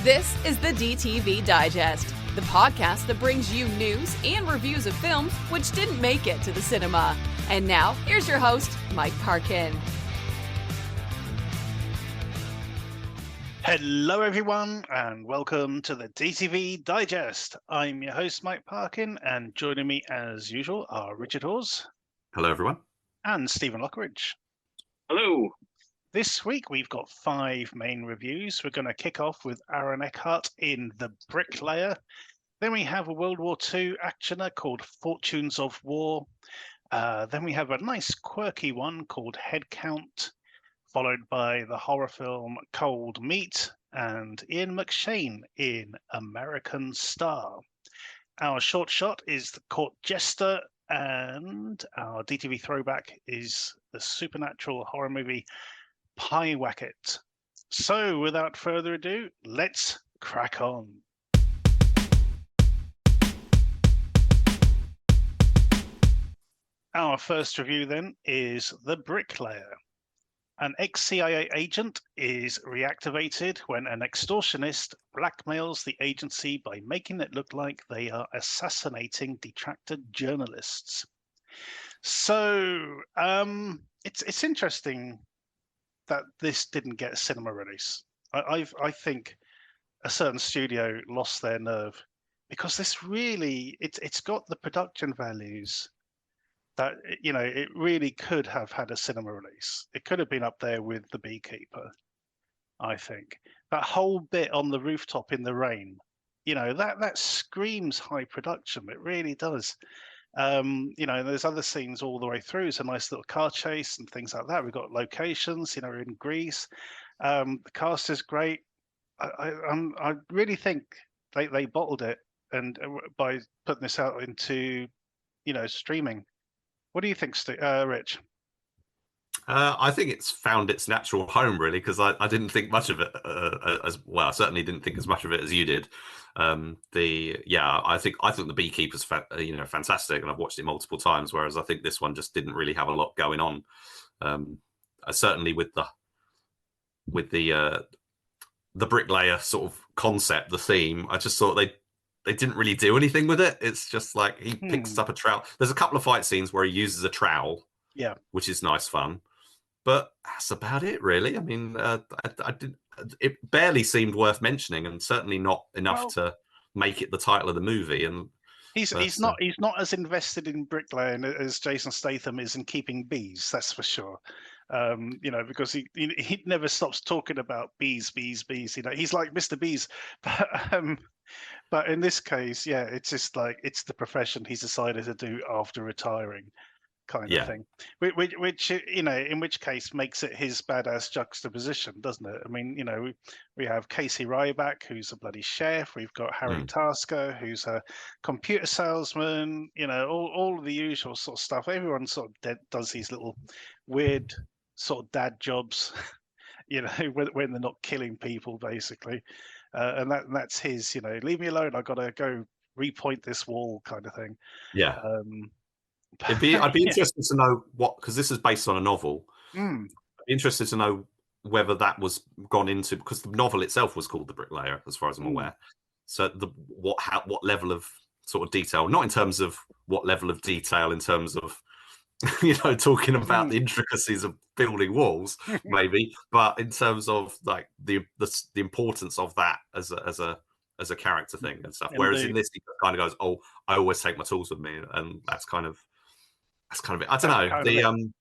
This is the DTV Digest, the podcast that brings you news and reviews of films which didn't make it to the cinema. And now, here's your host, Mike Parkin. Hello everyone and welcome to the DTV Digest. I'm your host Mike Parkin and joining me as usual are Richard Hawes. Hello everyone. And Stephen Lockridge. Hello. This week we've got 5 main reviews. We're going to kick off with Aaron Eckhart in The Bricklayer. Then we have a World War II actioner called Fortunes of War. Then we have a nice quirky one called Head Count, followed by the horror film Cold Meat and Ian McShane in American Star. Our short shot is the court Jester, and our DTV throwback is the supernatural horror movie Pyewacket. So without further ado, let's crack on. Our first review then is The Bricklayer. An ex-CIA agent is reactivated when an extortionist blackmails the agency by making it look like they are assassinating detracted journalists. So it's interesting that this didn't get a cinema release. I think a certain studio lost their nerve because this really it's got the production values that, you know, it really could have had a cinema release. It could have been up there with The Beekeeper, I think. That whole bit on the rooftop in the rain, you know, that screams high production. It really does. You know, there's other scenes all the way through. It's a nice little car chase and things like that. We've got locations, you know, in Greece. The cast is great. I really think they bottled it, and by putting this out into, you know, streaming. What do you think, Rich? I think it's found its natural home, really, because I didn't think much of it as well. I certainly didn't think as much of it as you did. I think The Beekeeper's fantastic, and I've watched it multiple times. Whereas I think this one just didn't really have a lot going on. Certainly with the bricklayer sort of concept, the theme, I just thought they didn't really do anything with it. It's just like he picks up a trowel. There's a couple of fight scenes where he uses a trowel, which is nice fun. But that's about it, really. I mean, it barely seemed worth mentioning, and certainly not enough to make it the title of the movie. And he's not as invested in Bricklayer as Jason Statham is in keeping bees. That's for sure. You know, because he never stops talking about bees. You know, he's like Mr. Bees. But in this case, it's just like it's the profession he's decided to do after retiring, kind of thing. Which you know, in which case makes it his badass juxtaposition, doesn't it? I mean, you know, we have Casey Ryback, who's a bloody chef. We've got Harry Tasker, who's a computer salesman. You know, all of the usual sort of stuff. Everyone sort of does these little weird sort of dad jobs, you know, when they're not killing people, basically. And that's his, you know, leave me alone. I got to go repoint this wall, kind of thing. Yeah. I'd be interested to know because this is based on a novel. I'd be interested to know whether that was gone into, because the novel itself was called The Bricklayer, as far as I'm aware. So what level of sort of detail, not in terms of what level of detail, in terms of, you know, talking about the intricacies of building walls, maybe, but in terms of like the importance of that as a character thing and stuff. Whereas in this, he kind of goes, "Oh, I always take my tools with me," and that's kind of it. I don't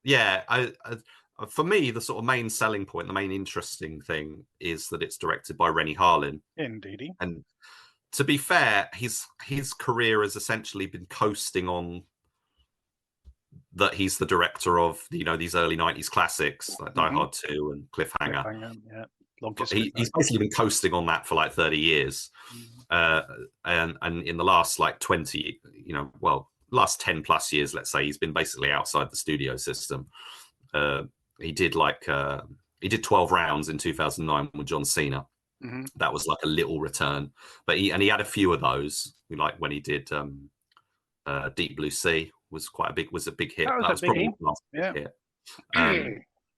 know. For me, the sort of main selling point, the main interesting thing, is that it's directed by Rennie Harlin. Indeed. And to be fair, his career has essentially been coasting on that he's the director of, you know, these early 90s classics like Die Hard 2 and Cliffhanger. He's basically been coasting on that for like 30 years. And in the last like 20, you know, last 10 plus years, let's say, he's been basically outside the studio system. He did 12 Rounds in 2009 with John Cena. That was like a little return, but he had a few of those, like when he did Deep Blue Sea was a big hit. That was probably the last big hit.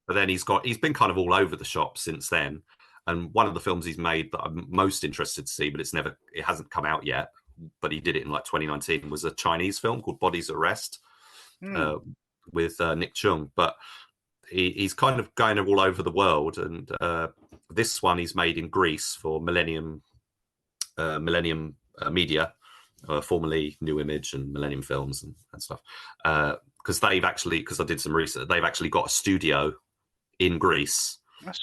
But then he's been kind of all over the shop since then. And one of the films he's made that I'm most interested to see, but it hasn't come out yet, but he did it in like 2019, was a Chinese film called Bodies at Rest with Nick Chung. But he's kind of going all over the world, and this one he's made in Greece for Millennium Media, formerly New Image and Millennium Films and stuff. Because I did some research, they've actually got a studio in Greece,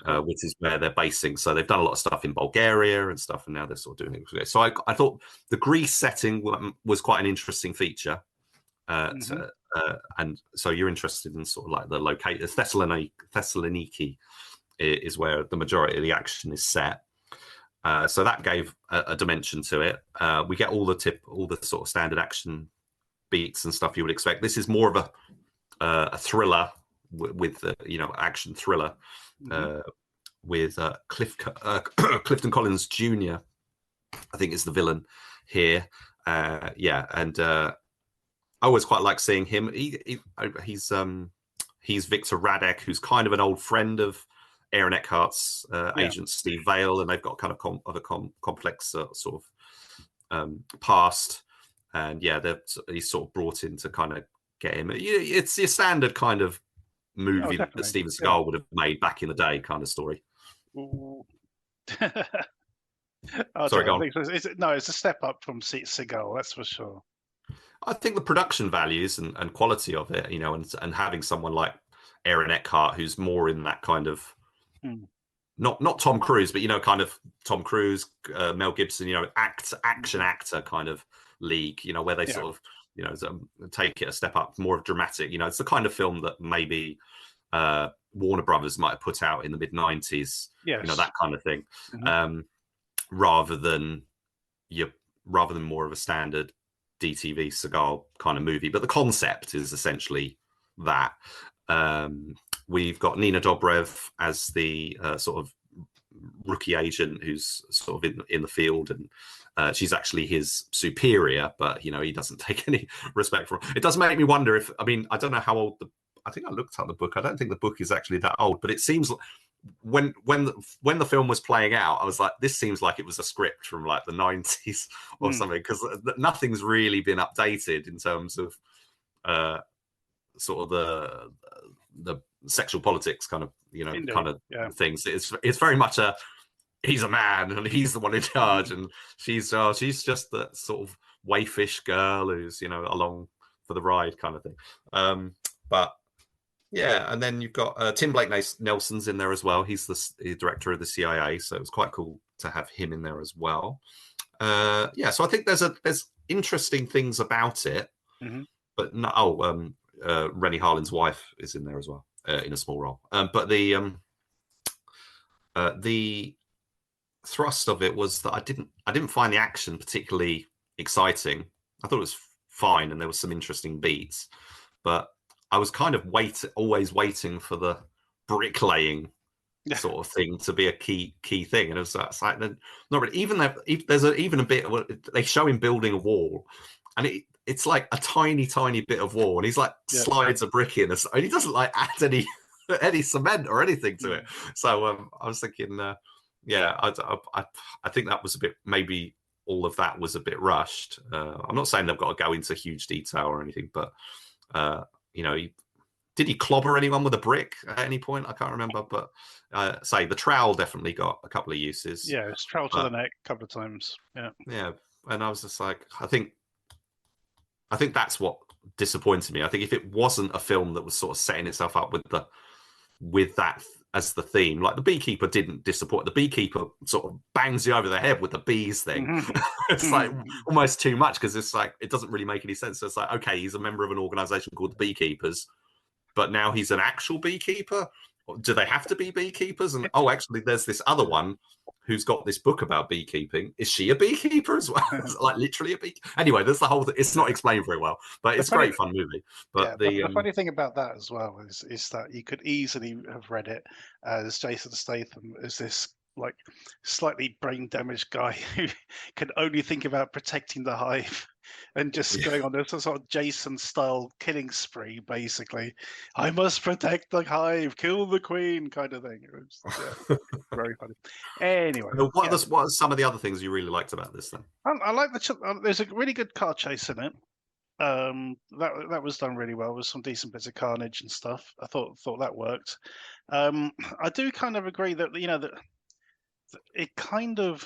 cool. Which is where they're basing. So they've done a lot of stuff in Bulgaria and stuff, and now they're sort of doing it. So I thought the Greece setting was quite an interesting feature. And so you're interested in sort of like the location. Thessaloniki is where the majority of the action is set. So that gave a dimension to it. We get all the sort of standard action beats and stuff you would expect. This is more of a thriller with action thriller with Clifton Collins Jr. I think is the villain here. And I always quite like seeing him. He's Victor Radek, who's kind of an old friend of Aaron Eckhart's agent Steve Vale, and they've got kind of a complex sort of past. And he's sort of brought in to kind of get him. It's your standard kind of movie that Steven Seagal would have made back in the day, kind of story. Sorry, go on. It's a step up from Seagal, that's for sure. I think the production values and quality of it, and having someone like Aaron Eckhart, who's more in that kind of not Tom Cruise, but kind of Tom Cruise, Mel Gibson, action actor kind of league, where they sort of take it a step up, more of dramatic. It's the kind of film that maybe Warner Brothers might have put out in the mid-90s, that kind of thing, rather than more of a standard DTV Seagal kind of movie. But the concept is essentially that. We've got Nina Dobrev as the sort of rookie agent who's sort of in the field, and she's actually his superior, but he doesn't take any respect for her. It does make me wonder if, I don't know how old I think I looked at the book. I don't think the book is actually that old, but it seems like when the film was playing out, I was like, this seems like it was a script from like the 90s or something, because nothing's really been updated in terms of sort of the sexual politics kind of things. It's very much he's a man and he's the one in charge, and she's just that sort of waifish girl who's along for the ride kind of thing. But yeah, and then you've got Tim Blake Nelson's in there as well. He's the director of the CIA, so it was quite cool to have him in there as well. So I think there's interesting things about it, but no. Rennie Harlin's wife is in there as well, in a small role. But the thrust of it was that I didn't find the action particularly exciting. I thought it was fine, and there was some interesting beats, but I was kind of always waiting for the bricklaying sort of thing to be a key thing, and it was like not really. Even there's even a bit they show him building a wall, and it's like a tiny bit of wall, and he's like slides a brick in, and he doesn't like add any cement or anything to it. So I was thinking, I think that was a bit, maybe all of that was a bit rushed. I'm not saying they've got to go into huge detail or anything, but did he clobber anyone with a brick at any point? I can't remember, but the trowel definitely got a couple of uses. Yeah, it's trowel to the neck a couple of times. Yeah, and I was just like, I think that's what disappointed me. I think if it wasn't a film that was sort of setting itself up with that as the theme, like The Beekeeper didn't disappoint. The Beekeeper sort of bangs you over the head with the bees thing. It's like almost too much, because it's like it doesn't really make any sense. So it's like, okay, he's a member of an organization called the Beekeepers, but now he's an actual beekeeper. Do they have to be beekeepers? And actually, there's this other one who's got this book about beekeeping. Is she a beekeeper as well? Like literally a beekeeper? Anyway, there's the whole thing. It's not explained very well, but it's a great fun movie. But the funny thing about that as well is that you could easily have read it as Jason Statham as this like slightly brain damaged guy who can only think about protecting the hive and just going on this sort of Jason-style killing spree, basically. I must protect the hive, kill the queen, kind of thing. It was very funny. Anyway, what are some of the other things you really liked about this then? I like there's a really good car chase in it. That was done really well with some decent bits of carnage and stuff. I thought that worked. I do kind of agree that that it kind of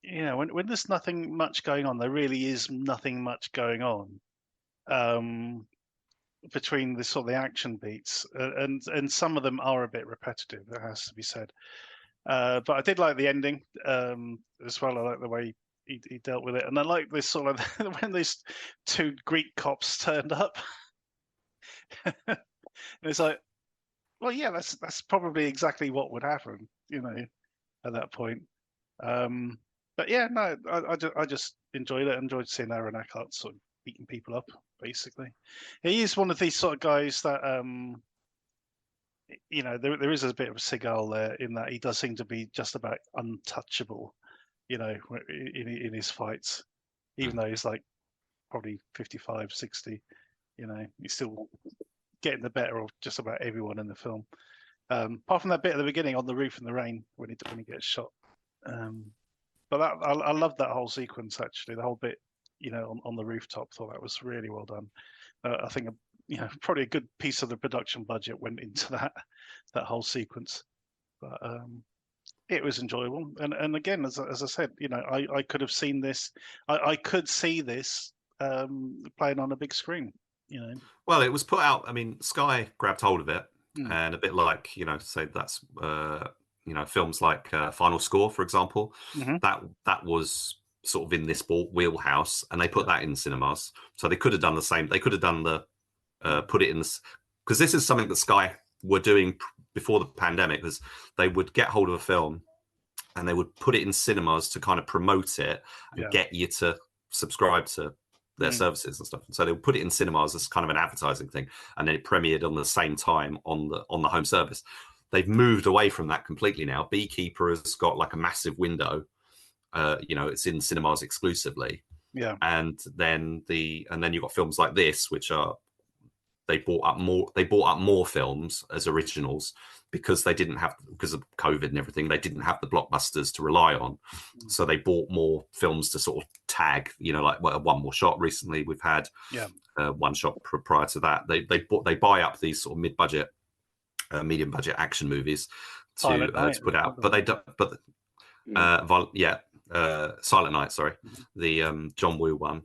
when there's nothing much going on, there really is nothing much going on between the sort of the action beats, and some of them are a bit repetitive. That has to be said. But I did like the ending as well. I like the way he dealt with it, and I like this sort of when these two Greek cops turned up. It's like, well, yeah, that's probably exactly what would happen, at that point. But yeah, no, I just enjoyed it. Enjoyed seeing Aaron Eckhart sort of beating people up. Basically, he is one of these sort of guys that there is a bit of a Seagal there in that he does seem to be just about untouchable, in his fights, even though he's like probably 55, 60, he's still getting the better of just about everyone in the film. Apart from that bit at the beginning on the roof in the rain when he gets shot. But I love that whole sequence, actually, the whole bit, on the rooftop. Thought that was really well done. I think probably a good piece of the production budget went into that whole sequence, but it was enjoyable. And again, as I said, I could have seen this. I could see this playing on a big screen. Well, it was put out. I mean, Sky grabbed hold of it, and a bit like say that's films like Final Score, for example. That was sort of in this wheelhouse, and they put that in cinemas. So they could have done the same. They could have done the put it in this, because this is something that Sky were doing before the pandemic. Was they would get hold of a film and they would put it in cinemas to kind of promote it and get you to subscribe to their services and stuff. And so they would put it in cinemas as kind of an advertising thing, and then it premiered on the same time on the home service. They've moved away from that completely now. Beekeeper has got like a massive window. It's in cinemas exclusively. Yeah. And then you've got films like this, which are they bought up more films as originals because because of COVID and everything, they didn't have the blockbusters to rely on. So they bought more films to sort of tag, like One More Shot recently we've had. One Shot prior to that. They buy up these sort of mid-budget, medium budget action movies to put out, but they don't. But Silent Night, sorry, the John Woo one.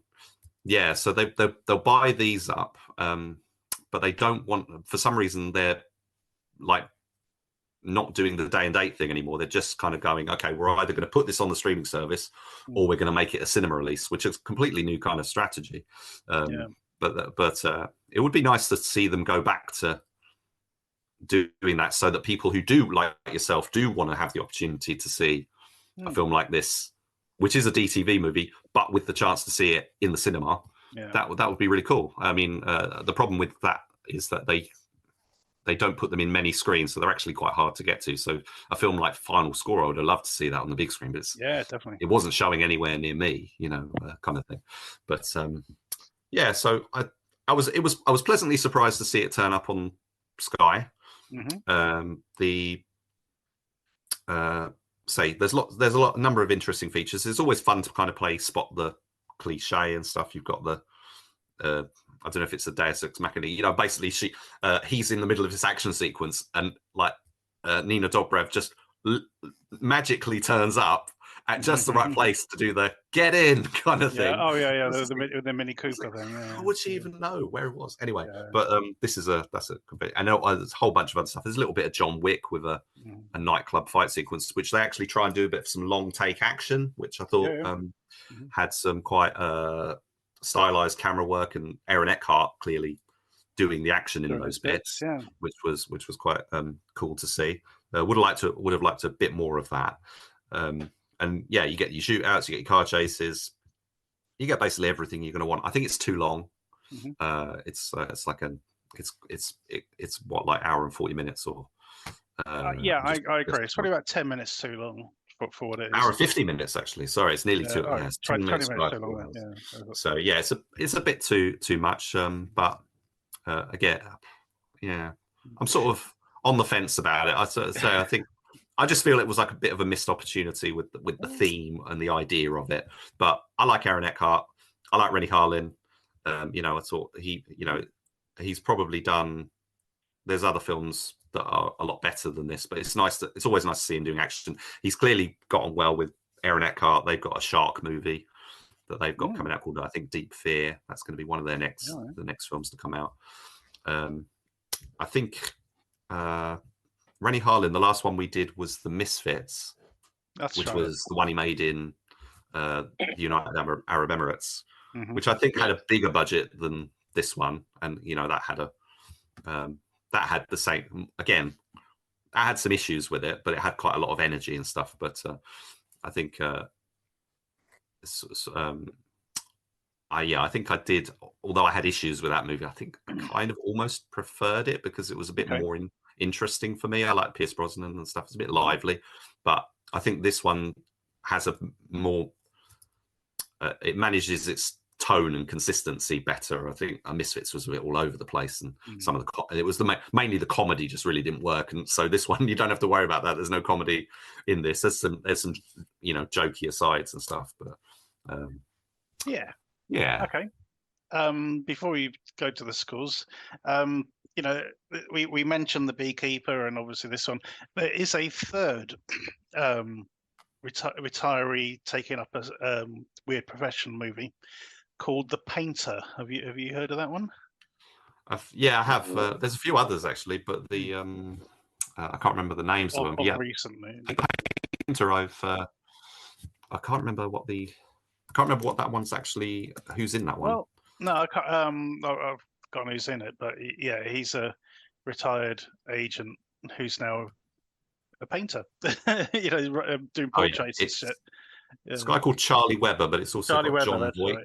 Yeah, so they'll buy these up, but they don't want. For some reason, they're like not doing the day and date thing anymore. They're just kind of going, okay, we're either going to put this on the streaming service or we're going to make it a cinema release, which is a completely new kind of strategy. But it would be nice to see them go back to doing that, so that people who do, like yourself, do want to have the opportunity to see a film like this, which is a DTV movie, but with the chance to see it in the cinema. That would be really cool. I mean, the problem with that is that they don't put them in many screens, so they're actually quite hard to get to. So a film like Final Score, I would have loved to see that on the big screen, but definitely it wasn't showing anywhere near me, kind of thing. But so I was pleasantly surprised to see it turn up on Sky. There's a number of interesting features. It's always fun to kind of play spot the cliche and stuff. You've got the I don't know if it's a Deus Ex Machina. Basically he's in the middle of this action sequence, and like Nina Dobrev just magically turns up at just the right place to do the get in kind of thing. The Mini Cooper thing. How would she even know where it was? Anyway, but that's a complete. I know there's a whole bunch of other stuff. There's a little bit of John Wick with a nightclub fight sequence, which they actually try and do a bit of some long take action, which I thought had some quite stylized camera work, and Aaron Eckhart clearly doing the action in those bits, which was quite cool to see. Would have liked a bit more of that. And you get your shootouts, you get your car chases, you get basically everything you're going to want. I think it's too long. It's what, like hour and 40 minutes or. I agree. It's probably about 10 minutes too long for what it is. Hour and 50 minutes actually. Sorry, it's nearly 2 hours. 20 minutes too long. Yeah. So yeah, it's a bit too much. But again, yeah, I'm sort of on the fence about it. I think I just feel it was like a bit of a missed opportunity with the theme and the idea of it. But I like Aaron Eckhart. I like Rennie Harlin. I thought he's probably done. There's other films that are a lot better than this, but it's always nice to see him doing action. He's clearly got on well with Aaron Eckhart. They've got a shark movie that they've got coming out called, I think, Deep Fear. That's going to be one of their next films to come out. I think Rennie Harlin, the last one we did was The Misfits, which was the one he made in the United Arab Emirates, which I think had a bigger budget than this one, and that had the same. Again, I had some issues with it, but it had quite a lot of energy and stuff. But I think, I think I did. Although I had issues with that movie, I think I kind of almost preferred it because it was a bit more interesting for me. I like Pierce Brosnan and stuff. It's a bit lively, but I think this one has a more. It manages its tone and consistency better. I think Misfits was a bit all over the place, and some of it was mainly the comedy just really didn't work. And so this one, you don't have to worry about that. There's no comedy in this. There's some jokey asides and stuff, but yeah. Okay. Before we go to the scores, we mentioned The Beekeeper, and obviously this one. There is a third retiree taking up a weird profession movie called The Painter. Have you heard of that one? I have. There's a few others actually, but the I can't remember the names of them. Yeah, recently. The Painter. I can't remember what that one's actually. Who's in that one? Well, no, I can't. I've forgotten who's in it, but yeah, he's a retired agent who's now a painter. Doing portraits and shit. It's a guy called Charlie Webber, but it's also got John Voight.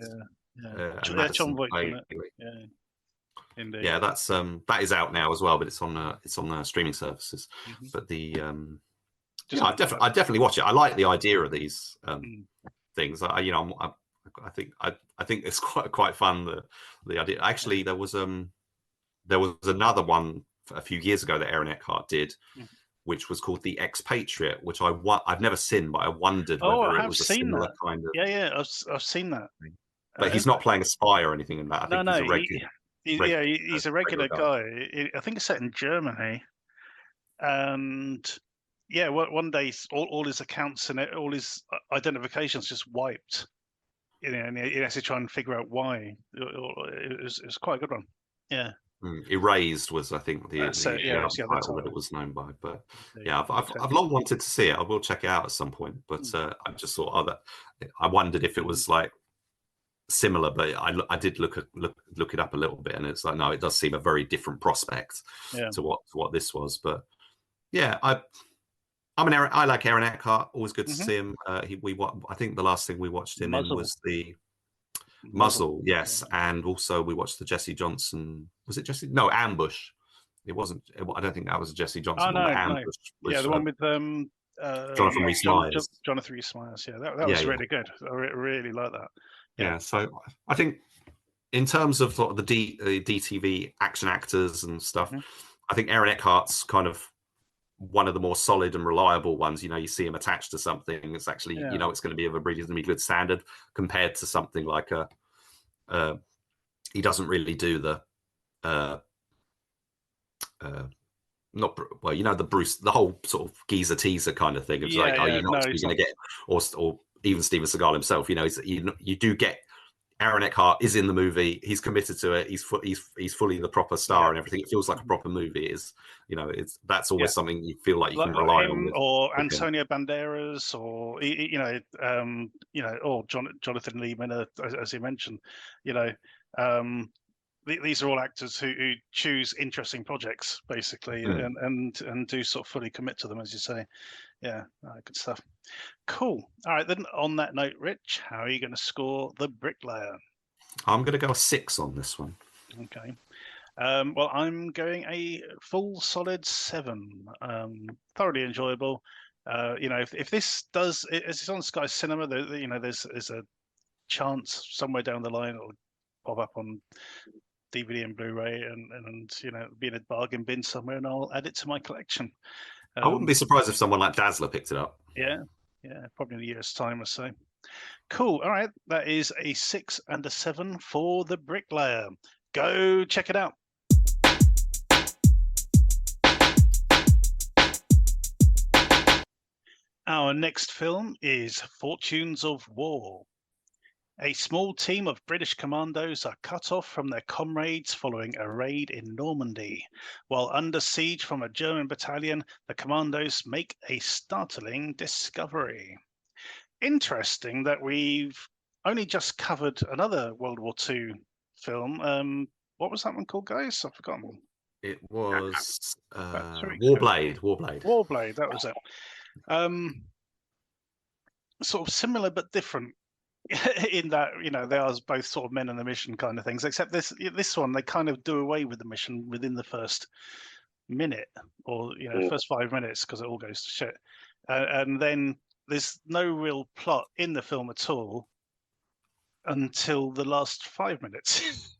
Right, John Voight. Indeed. Yeah, that's that is out now as well, but it's on streaming services. But I definitely watch it. I like the idea of these things. I think it's quite fun. The idea. Actually, there was another one a few years ago that Aaron Eckhart did. Which was called The Expatriate, which I've never seen, but I wondered whether it was a similar kind of. Yeah, I've seen that. But he's not playing a spy or anything in that. I think he's a regular. He's a regular guy. I think it's set in Germany, and one day all his accounts and all his identifications just wiped. And he has to try and figure out why. It was quite a good one. Yeah. Erased was, I think, the title that it was known by. But yeah, I've long wanted to see it. I will check it out at some point. But I just thought, I wondered if it was like similar. But I did look it up a little bit, and it's like, no, it does seem a very different prospect to what this was. But yeah, I like Aaron Eckhart. Always good to see him. I think the last thing we watched him in was the Muzzle, yes, and also we watched the Jesse Johnson. Was it Jesse? No, Ambush. It wasn't. I don't think that was a Jesse Johnson. Oh, no, Ambush was, the one with Jonathan Rhys-Meyers. Jonathan Rhys-Meyers. Yeah, that was really good. I really like that. Yeah, so I think in terms of sort of the DTV action actors and stuff, I think Aaron Eckhart's kind of one of the more solid and reliable ones. You see him attached to something. It's actually, it's going to be of a reasonably good standard compared to something like he doesn't really do the, the Bruce, the whole sort of geezer teaser kind of thing. It's you're not going to get, or even Steven Seagal himself, you do get Aaron Eckhart is in the movie. He's committed to it. He's fully the proper star and everything. It feels like a proper movie. That's always something you feel like you can rely on. Or Antonio Banderas, or or Jonathan Lehman, as you mentioned. These are all actors who choose interesting projects, basically, and do sort of fully commit to them, as you say. Yeah, good stuff. Cool. All right, then on that note, Rich, how are you going to score The Bricklayer? I'm going to go a 6 on this one. Okay. Well, I'm going a full solid 7. Thoroughly enjoyable. If this does, it's on Sky Cinema. There's a chance somewhere down the line it'll pop up on DVD and Blu-ray, and be in a bargain bin somewhere, and I'll add it to my collection. I wouldn't be surprised if someone like Dazzler picked it up. Yeah, probably in a year's time or so. Cool. All right, that is a 6 and a 7 for The Bricklayer. Go check it out. Our next film is Fortunes of War. A small team of British commandos are cut off from their comrades following a raid in Normandy. While under siege from a German battalion, the commandos make a startling discovery. Interesting that we've only just covered another World War II film. What was that one called, guys? I've forgotten. It was Warblade. Warblade, that was it. Sort of similar but different. In that, they are both sort of men on the mission kind of things, except this one, they kind of do away with the mission within the first minute, or first 5 minutes, because it all goes to shit, and then there's no real plot in the film at all until the last 5 minutes.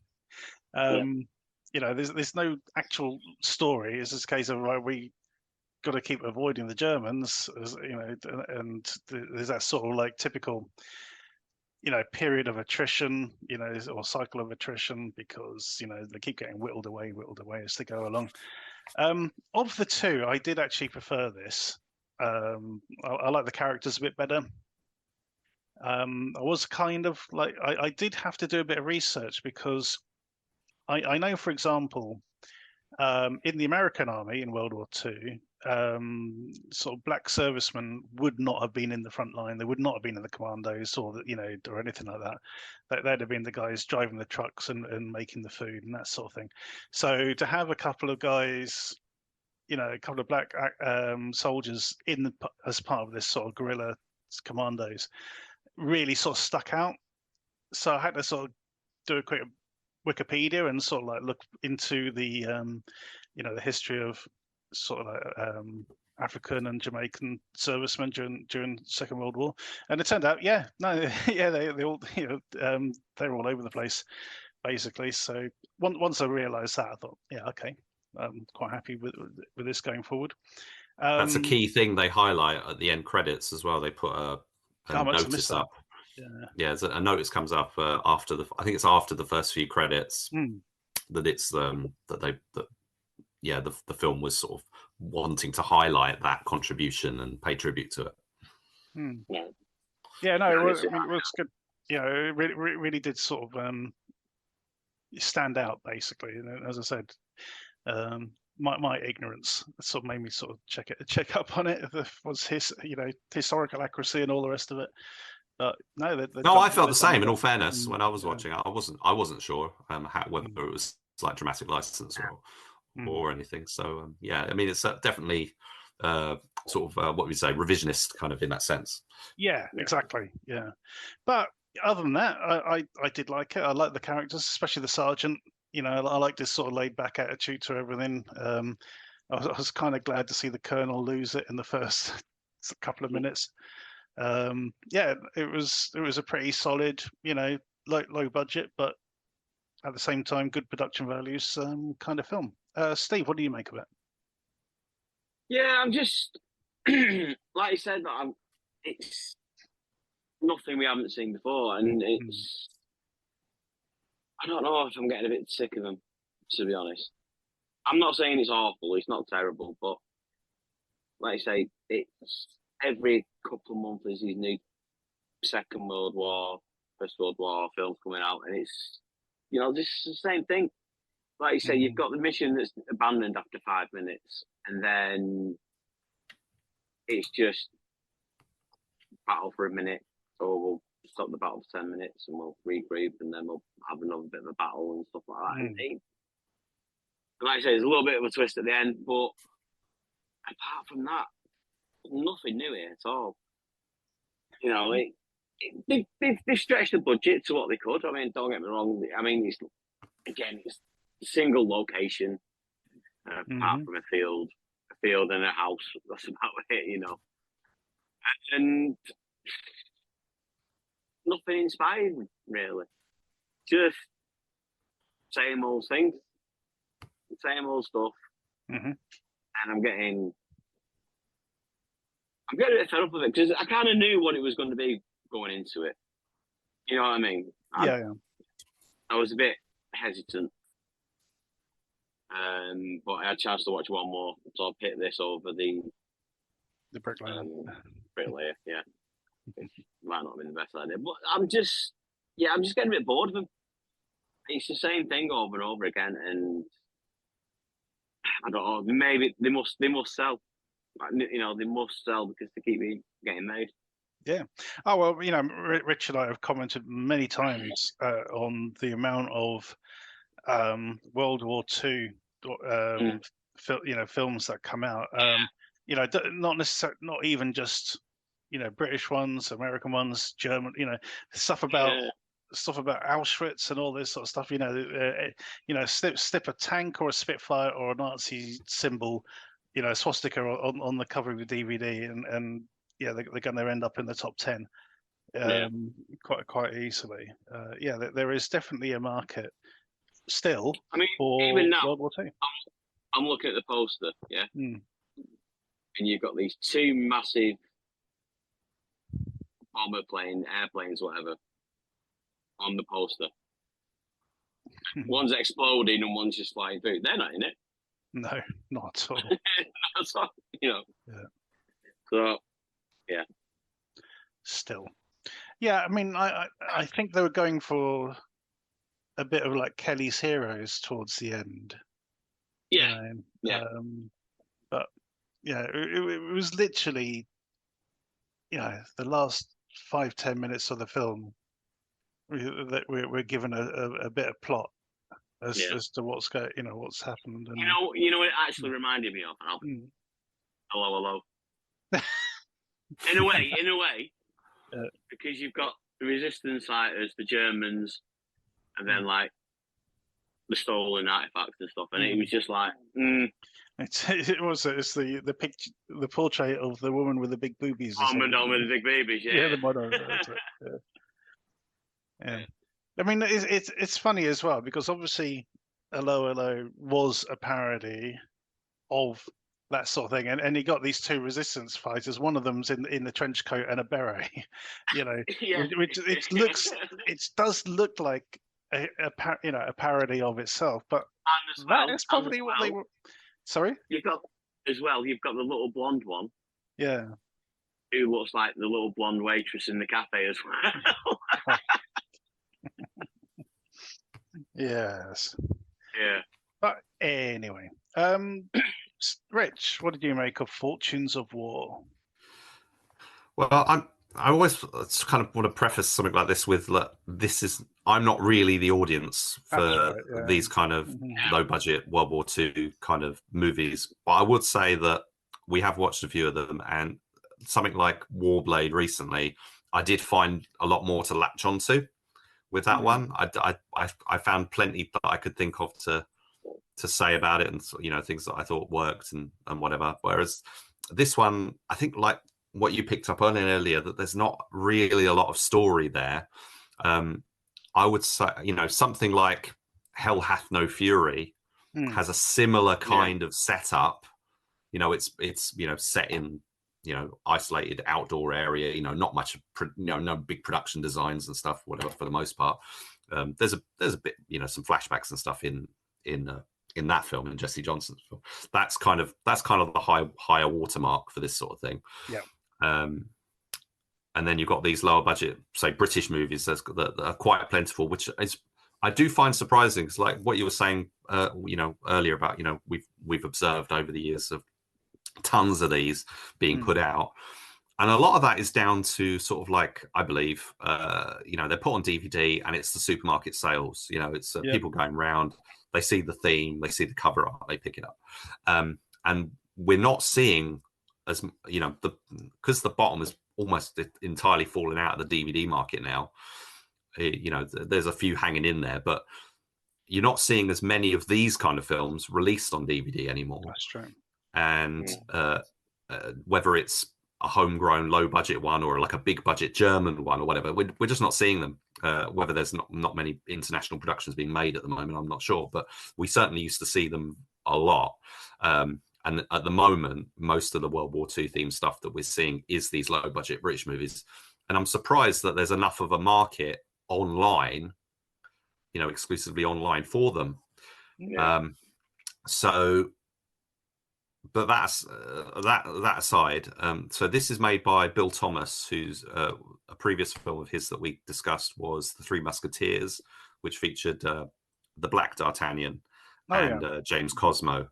There's no actual story. It's just a case of, right, we got to keep avoiding the Germans, and there's that sort of like typical period of attrition, or cycle of attrition, because they keep getting whittled away as they go along. Of the two, I did actually prefer this. I like the characters a bit better. I was kind of like, I did have to do a bit of research, because I know, for example, in the American army in World War II, sort of black servicemen would not have been in the front line. They would not have been in the commandos, or or anything like that. They'd have been the guys driving the trucks and making the food and that sort of thing. So to have a couple of guys, a couple of black soldiers as part of this sort of guerrilla commandos, really sort of stuck out. So I had to sort of do a quick Wikipedia and sort of like look into the the history of sort of like African and Jamaican servicemen during Second World War, and it turned out, they all they're all over the place basically. So once I realised that, I thought, okay, I'm quite happy with this going forward. That's a key thing they highlight at the end credits as well. They put a notice up. Yeah, a notice comes up after I think it's after the first few credits, that it's the film was sort of wanting to highlight that contribution and pay tribute to it. Yeah, no, it was good. It really did sort of stand out basically. And as I said, my ignorance sort of made me sort of check up on it. Was historical accuracy and all the rest of it. But no, I felt the same. In all fairness, when I was watching, I wasn't sure whether it was like dramatic license or anything. So I mean, it's definitely sort of what we say, revisionist kind of in that sense. Yeah, exactly. Yeah, but other than that, I did like it. I like the characters, especially the sergeant. I like this sort of laid back attitude to everything. I was kind of glad to see the colonel lose it in the first couple of minutes. It was a pretty solid, low budget, but at the same time good production values kind of film. Steve, what do you make of it? Yeah, I'm just like you said, it's nothing we haven't seen before, and it's I don't know if I'm getting a bit sick of them, to be honest. I'm not saying it's awful, it's not terrible, but like I say, it's every couple of months there's these new Second World War, First World War films coming out, and it's just the same thing. Like you say, you've got the mission that's abandoned after 5 minutes, and then it's just battle for a minute, or we'll stop the battle for 10 minutes and we'll regroup, and then we'll have another bit of a battle and stuff like that. And like I say, there's a little bit of a twist at the end, but apart from that, nothing new here at all. They've stretched the budget to what they could. I mean, don't get me wrong. I mean, it's a single location, apart from a field and a house. That's about it. and nothing inspired me really. Just same old things, same old stuff, and I'm getting a bit fed up with it because I kind of knew what it was going to be going into it. You know what I mean? I was a bit hesitant, but I had a chance to watch one more, so I'll pick this over the Bricklayer. Bricklayer, yeah. Might not have been the best idea, but I'm just getting a bit bored of them. It's the same thing over and over again, and I don't know. Maybe they must sell. You know, they must sell because they keep getting made. Yeah. Oh well, you know, Rich and I have commented many times on the amount of World War II, films that come out. You know, not necessarily, not even just British ones, American ones, German. You know, stuff about Auschwitz and all this sort of stuff. Slip a tank or a Spitfire or a Nazi symbol, a swastika on the cover of the DVD, and they're going to end up in the top 10 quite easily. There is definitely a market still. I mean, for even now, World War II. I'm looking at the poster, and you've got these two massive airplanes, whatever, on the poster. One's exploding and one's just flying through. They're not in it. No, not at all. That's all, Yeah. So, yeah. Still. Yeah, I mean, I think they were going for a bit of like Kelly's Heroes towards the end. Yeah. But yeah, it was literally, the last 5-10 minutes of the film that we're given a bit of plot as to what's what's happened. And, you know what it actually reminded me of? Hello. In a way, because you've got the resistance fighters, the Germans, and then like the stolen artifacts and stuff, and it was just like. It's the picture, the portrait of the woman with the big boobies. Madonna with the big boobies, yeah. The model. Yeah. I mean, it's funny as well because obviously, Hello was a parody of that sort of thing, and you got these two resistance fighters. One of them's in the trench coat and a beret, which it does look like a parody of itself, but that is probably what they were. Sorry? You've got the little blonde one. Yeah. Who looks like the little blonde waitress in the cafe as well. Yes. Yeah. But anyway, Rich, what did you make of Fortunes of War? Well, I always kind of want to preface something like this with I'm not really the audience for these kind of low budget World War II kind of movies, but I would say that we have watched a few of them, and something like Warblade recently, I did find a lot more to latch onto with that one. I found plenty that I could think of to say about it, and things that I thought worked and whatever. Whereas this one, I think like what you picked up on earlier, that there's not really a lot of story there. I would say, something like Hell Hath No Fury has a similar kind of setup. It's set in isolated outdoor area. Not much, no big production designs and stuff, whatever, for the most part. There's a bit, some flashbacks and stuff in that film, in Jesse Johnson's film. That's kind of the higher watermark for this sort of thing. Yeah. And then you've got these lower budget, say British movies that are quite plentiful, which is I do find surprising. Because like what you were saying, earlier about we've observed over the years of tons of these being put out, and a lot of that is down to sort of like, I believe, they're put on DVD and it's the supermarket sales. It's people going around, they see the theme, they see the cover art, they pick it up, and we're not seeing as because the bottom is almost entirely fallen out of the DVD market now. There's a few hanging in there, but you're not seeing as many of these kind of films released on DVD anymore. That's true. And whether it's a homegrown low budget one or like a big budget German one or whatever. We're just not seeing them. Whether there's not many international productions being made at the moment, I'm not sure, but we certainly used to see them a lot. And at the moment, most of the World War II themed stuff that we're seeing is these low budget British movies. And I'm surprised that there's enough of a market online, exclusively online for them. Yeah. But that's that aside. So this is made by Bill Thomas, who's a previous film of his that we discussed was The Three Musketeers, which featured the Black D'Artagnan James Cosmo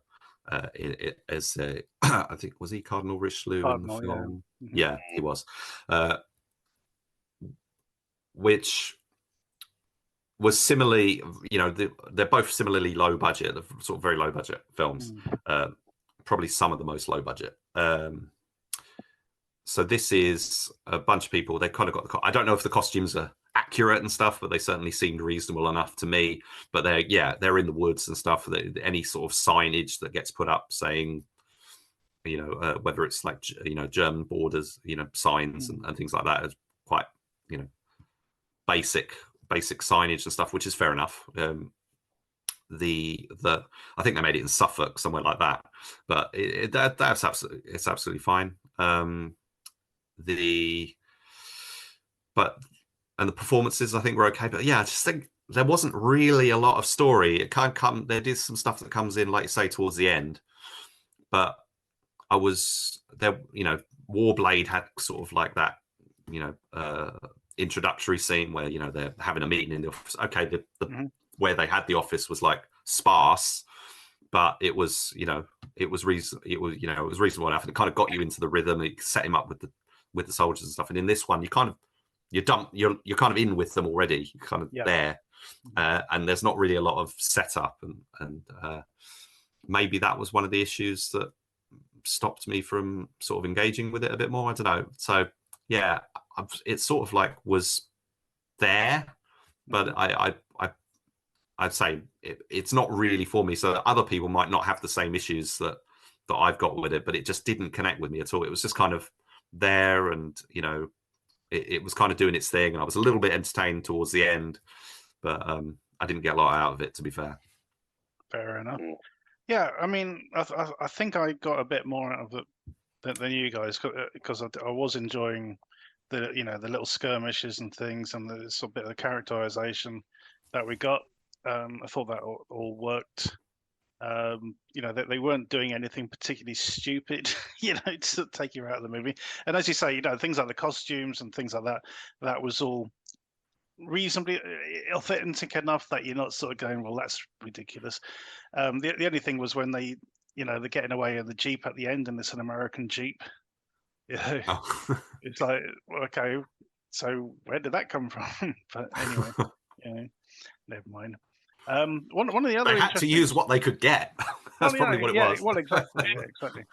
as I think, was he Cardinal Richelieu in the film? Yeah, he was. Which was similarly, they're both similarly low budget, sort of very low budget films. Probably some of the most low budget. So this is a bunch of people. They kind of got I don't know if the costumes are accurate and stuff, but they certainly seemed reasonable enough to me. But they're in the woods and stuff. Any sort of signage that gets put up saying, whether it's like German borders, signs and things like that is quite basic signage and stuff, which is fair enough. I think they made it in Suffolk, somewhere like that, but it's absolutely fine. And the performances I think were okay, but I just think there wasn't really a lot of story. It can't come. There is some stuff that comes in, like you say, towards the end, but I was there. Warblade had sort of like that, introductory scene where they're having a meeting in the office. Okay, where they had the office was like sparse, but it was reasonable enough, and it kind of got you into the rhythm. It set him up with the soldiers and stuff. And in this one, you're kind of in with them already. You're kind of there, and there's not really a lot of setup, and maybe that was one of the issues that stopped me from sort of engaging with it a bit more. I don't know. So it sort of like was there, but I'd say it's not really for me. So other people might not have the same issues that I've got with it, but it just didn't connect with me at all. It was just kind of there, and it was kind of doing its thing, and I was a little bit entertained towards the end, but I didn't get a lot out of it, to be fair. Fair enough. Yeah, I mean, I think I got a bit more out of it than you guys, because I was enjoying the the little skirmishes and things, and the sort of bit of the characterization that we got. I thought that all worked. They weren't doing anything particularly stupid, to take you out of the movie. And as you say, things like the costumes and things like that, that was all reasonably authentic enough that you're not sort of going, well, that's ridiculous. The only thing was when they're getting away in the Jeep at the end, and it's an American Jeep. It's like, okay, so where did that come from? But anyway, never mind. One of the other they had to use what they could get. That's probably what it was. Well, exactly, exactly.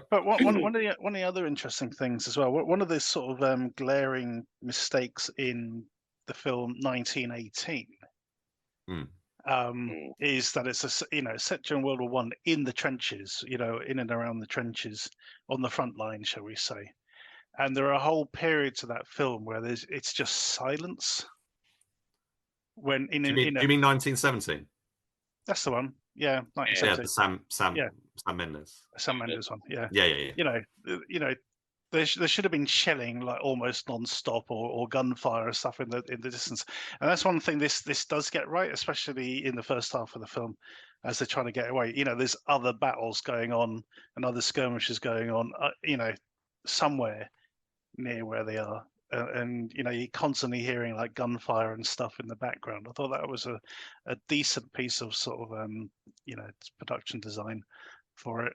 But one of the other interesting things as well. One of the sort of glaring mistakes in the film 1918 is that it's set during World War I in the trenches, in and around the trenches on the front line, shall we say? And there are whole periods of that film where it's just silence. When do you mean 1917? That's the one. Yeah, 1917. Yeah, Sam Mendes. Sam Mendes one. Yeah. Yeah. There should have been shelling like almost non-stop, or gunfire or stuff in the distance, and that's one thing this does get right, especially in the first half of the film, as they're trying to get away. There's other battles going on and other skirmishes going on, somewhere near where they are. And you're constantly hearing like gunfire and stuff in the background. I thought that was a decent piece of sort of production design for it.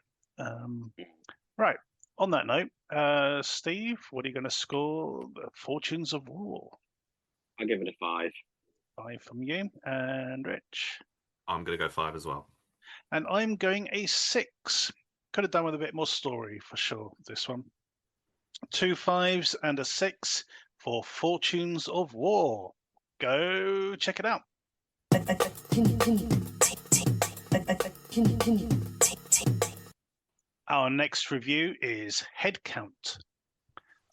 Right. On that note, Steve, what are you going to score the Fortunes of War? I'll give it a 5. 5 from you. And Rich? I'm going to go 5 as well. And I'm going a 6. Could have done with a bit more story for sure, this one. 2 5s and a 6 for Fortunes of War. Go check it out. Our next review is Head Count.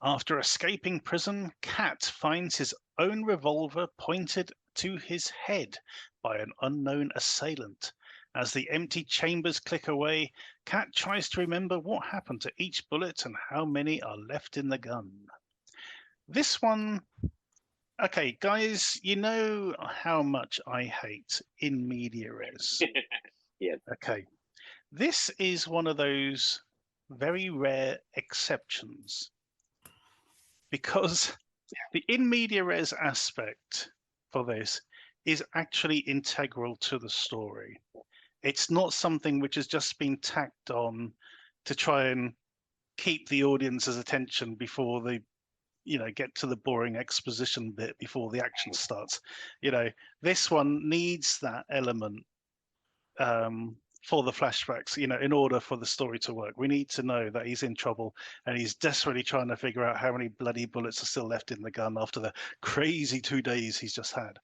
After escaping prison, Cat finds his own revolver pointed to his head by an unknown assailant. As the empty chambers click away, Cat tries to remember what happened to each bullet and how many are left in the gun. This one, okay, guys, you know how much I hate in media res. Yeah. Okay, this is one of those very rare exceptions because the in media res aspect for this is actually integral to the story. It's not something which has just been tacked on to try and keep the audience's attention before they, get to the boring exposition bit before the action starts. This one needs that element for the flashbacks, in order for the story to work. We need to know that he's in trouble and he's desperately trying to figure out how many bloody bullets are still left in the gun after the crazy 2 days he's just had.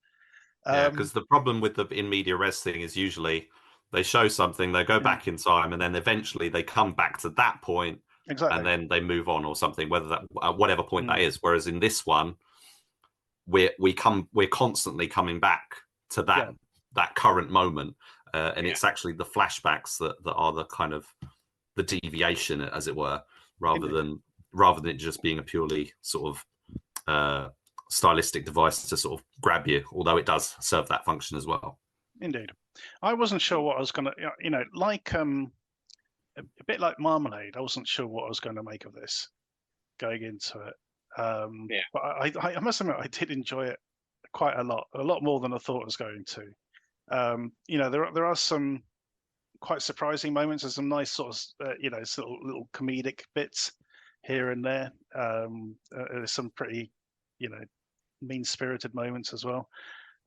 Yeah, because the problem with the in media res thing is usually they show something, they go back in time, and then eventually they come back to that point, exactly, and then they move on or something, whether that whatever point that is. Whereas in this one, we're constantly coming back to that current moment, and it's actually the flashbacks that are the kind of the deviation, as it were, rather than it just being a purely sort of stylistic device to sort of grab you, although it does serve that function as well. Indeed. I wasn't sure what I was going to, like a bit like Marmalade, I wasn't sure what I was going to make of this going into it. But I must admit, I did enjoy it quite a lot more than I thought I was going to. There are some quite surprising moments. There's some nice sort of, sort of little comedic bits here and there. There's some pretty, mean-spirited moments as well.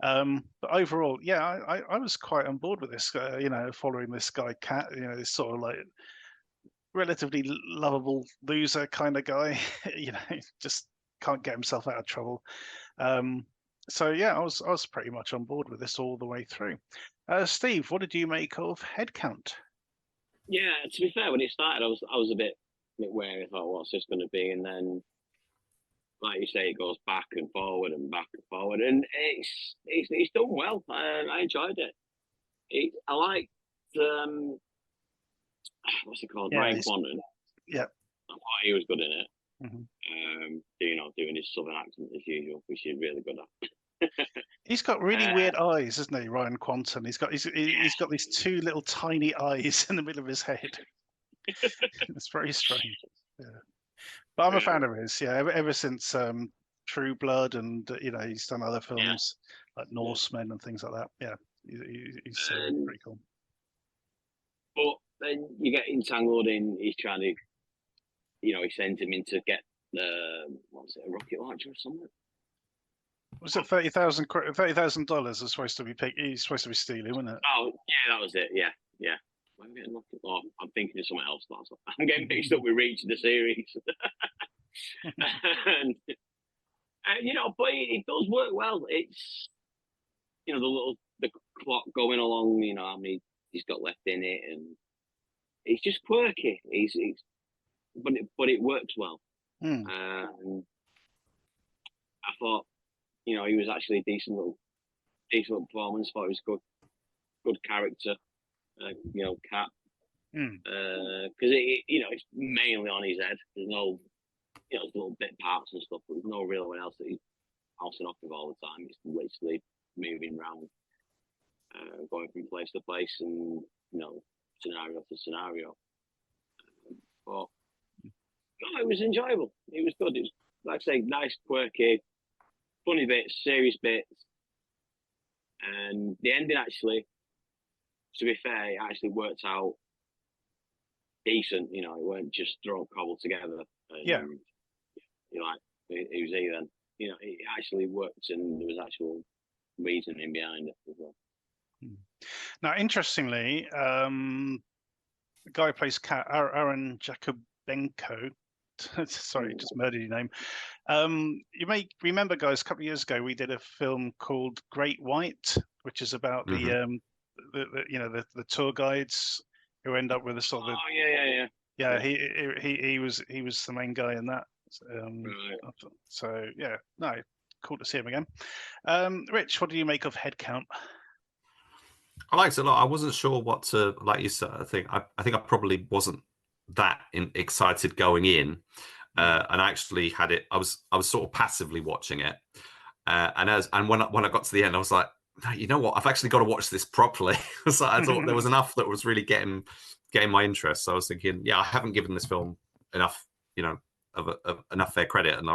But overall, I was quite on board with this, following this guy, Cat, this sort of like relatively lovable loser kind of guy, just can't get himself out of trouble. So yeah, I was pretty much on board with this all the way through. Steve, what did you make of Headcount? Yeah, to be fair, when it started, I was a bit wary. I thought, what's this going to be? And then, like you say, it goes back and forward and back and forward, and it's done well. I enjoyed it. I liked what's it called, Ryan Quanten. Yeah, I thought he was good in it. Doing his southern accent as usual, which he's really good at. He's got really weird eyes, isn't he, Ryan Quanten? He's got these two little tiny eyes in the middle of his head. It's very strange. Yeah. But I'm a fan of his. Yeah, ever since True Blood, and he's done other films like Norsemen and things like that. Yeah, he's pretty cool. But then you get entangled in. He's trying to, he sends him in to get a rocket launcher or something. Was it $30,000 is supposed to be he's supposed to be stealing, wasn't it? Oh yeah, that was it. Yeah. I'm getting I'm thinking of something else. I'm getting mixed up with Reach the series. and but it does work well. It's the clock going along. How many he's got left in it, and it's just quirky. But it works well. I thought, he was actually a decent little performance. Thought it was good character. Cat. Because it's mainly on his head. There's no, there's little bit parts and stuff, but there's no real one else that he's bouncing off of all the time. It's literally moving around, going from place to place, and scenario to scenario. But it was enjoyable. It was good. It was, like I say, nice, quirky, funny bits, serious bits, and the ending actually, to be fair, it actually worked out decent. It weren't just cobbled together. And, it was even. It actually worked, and there was actual reasoning behind it as well. Now, interestingly, the guy who plays Cat, Aaron Jakubenko. Sorry, just murdered your name. You may remember, guys, a couple of years ago we did a film called Great White, which is about the tour guides who end up with a sort of he was the main guy in that So yeah, no, cool to see him again. Rich, what do you make of Headcount? I liked it a lot. I wasn't sure what to, like you said. I think I probably wasn't that excited going in, and I actually had it. I was sort of passively watching it, and when I got to the end, I was like, no, you know what? I've actually got to watch this properly. So I thought there was enough that was really getting my interest. So I was thinking, yeah, I haven't given this film enough, of enough fair credit, and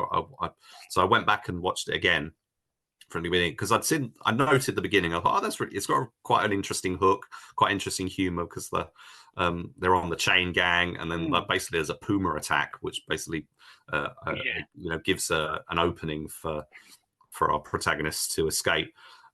so I went back and watched it again from the beginning, because I noted the beginning. I thought, oh, it's got quite an interesting hook, quite interesting humor, because they're on the chain gang, and then basically there's a puma attack, which basically gives an opening for our protagonist to escape.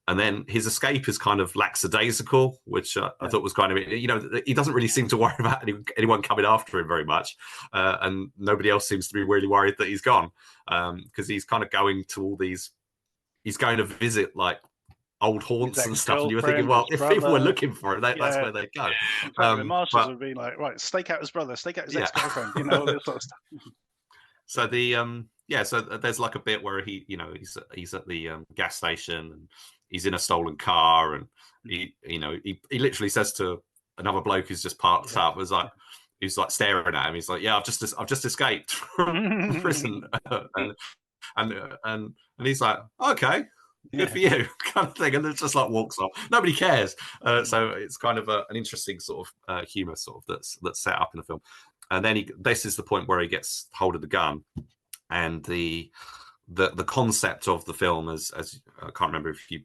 And then his escape is kind of lackadaisical, which I thought was kind of, he doesn't really seem to worry about anyone coming after him very much. And nobody else seems to be really worried that he's gone, because he's kind of going to all these, he's going to visit like old haunts and stuff. And you were thinking, well, if people were looking for him, that's where they go. The marshals would be like, right, stake out his brother, stake out his ex-girlfriend, all this sort of stuff. So so there's like a bit where he's at the gas station, and he's in a stolen car, and he literally says to another bloke who's just parked up, who's like staring at him. He's like, yeah, I've just escaped from prison, and he's like, okay, good for you, kind of thing, and it just like walks off. Nobody cares. So it's kind of an interesting sort of humor sort of that's set up in the film. And then this is the point where he gets hold of the gun, and the concept of the film, as I can't remember if you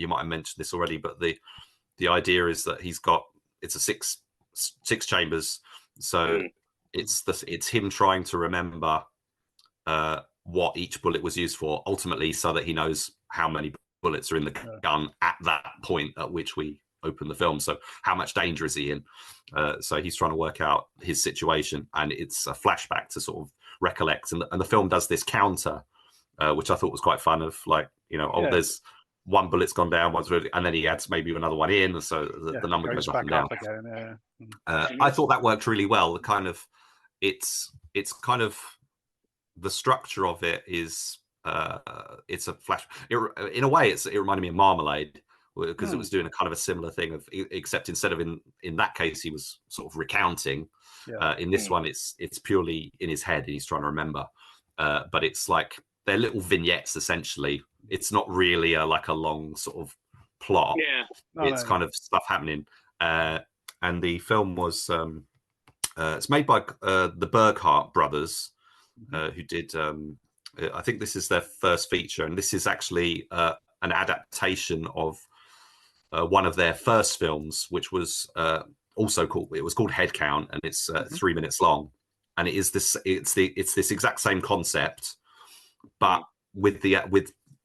might have mentioned this already, but the idea is that it's a six chambers, so it's him trying to remember what each bullet was used for, ultimately, so that he knows how many bullets are in the gun at that point at which we open the film. So how much danger is he in? So he's trying to work out his situation, and it's a flashback to sort of recollect. And the film does this counter, which I thought was quite fun, of like, there's one bullet's gone down, and then he adds maybe another one in, so the number goes up and down. I thought that worked really well. The kind of it's kind of the structure of it is it's a flash. In a way, it reminded me of Marmalade, because it was doing a kind of a similar thing, except instead of in that case he was sort of recounting. In this one, it's purely in his head, and he's trying to remember. But it's like they're little vignettes essentially. It's not really a long sort of plot. It's kind of stuff happening. And the film was it's made by the Burkhart brothers, who did. I think this is their first feature, and this is actually an adaptation of one of their first films, which was also called Headcount, and it's 3 minutes long, and it's this exact same concept, but with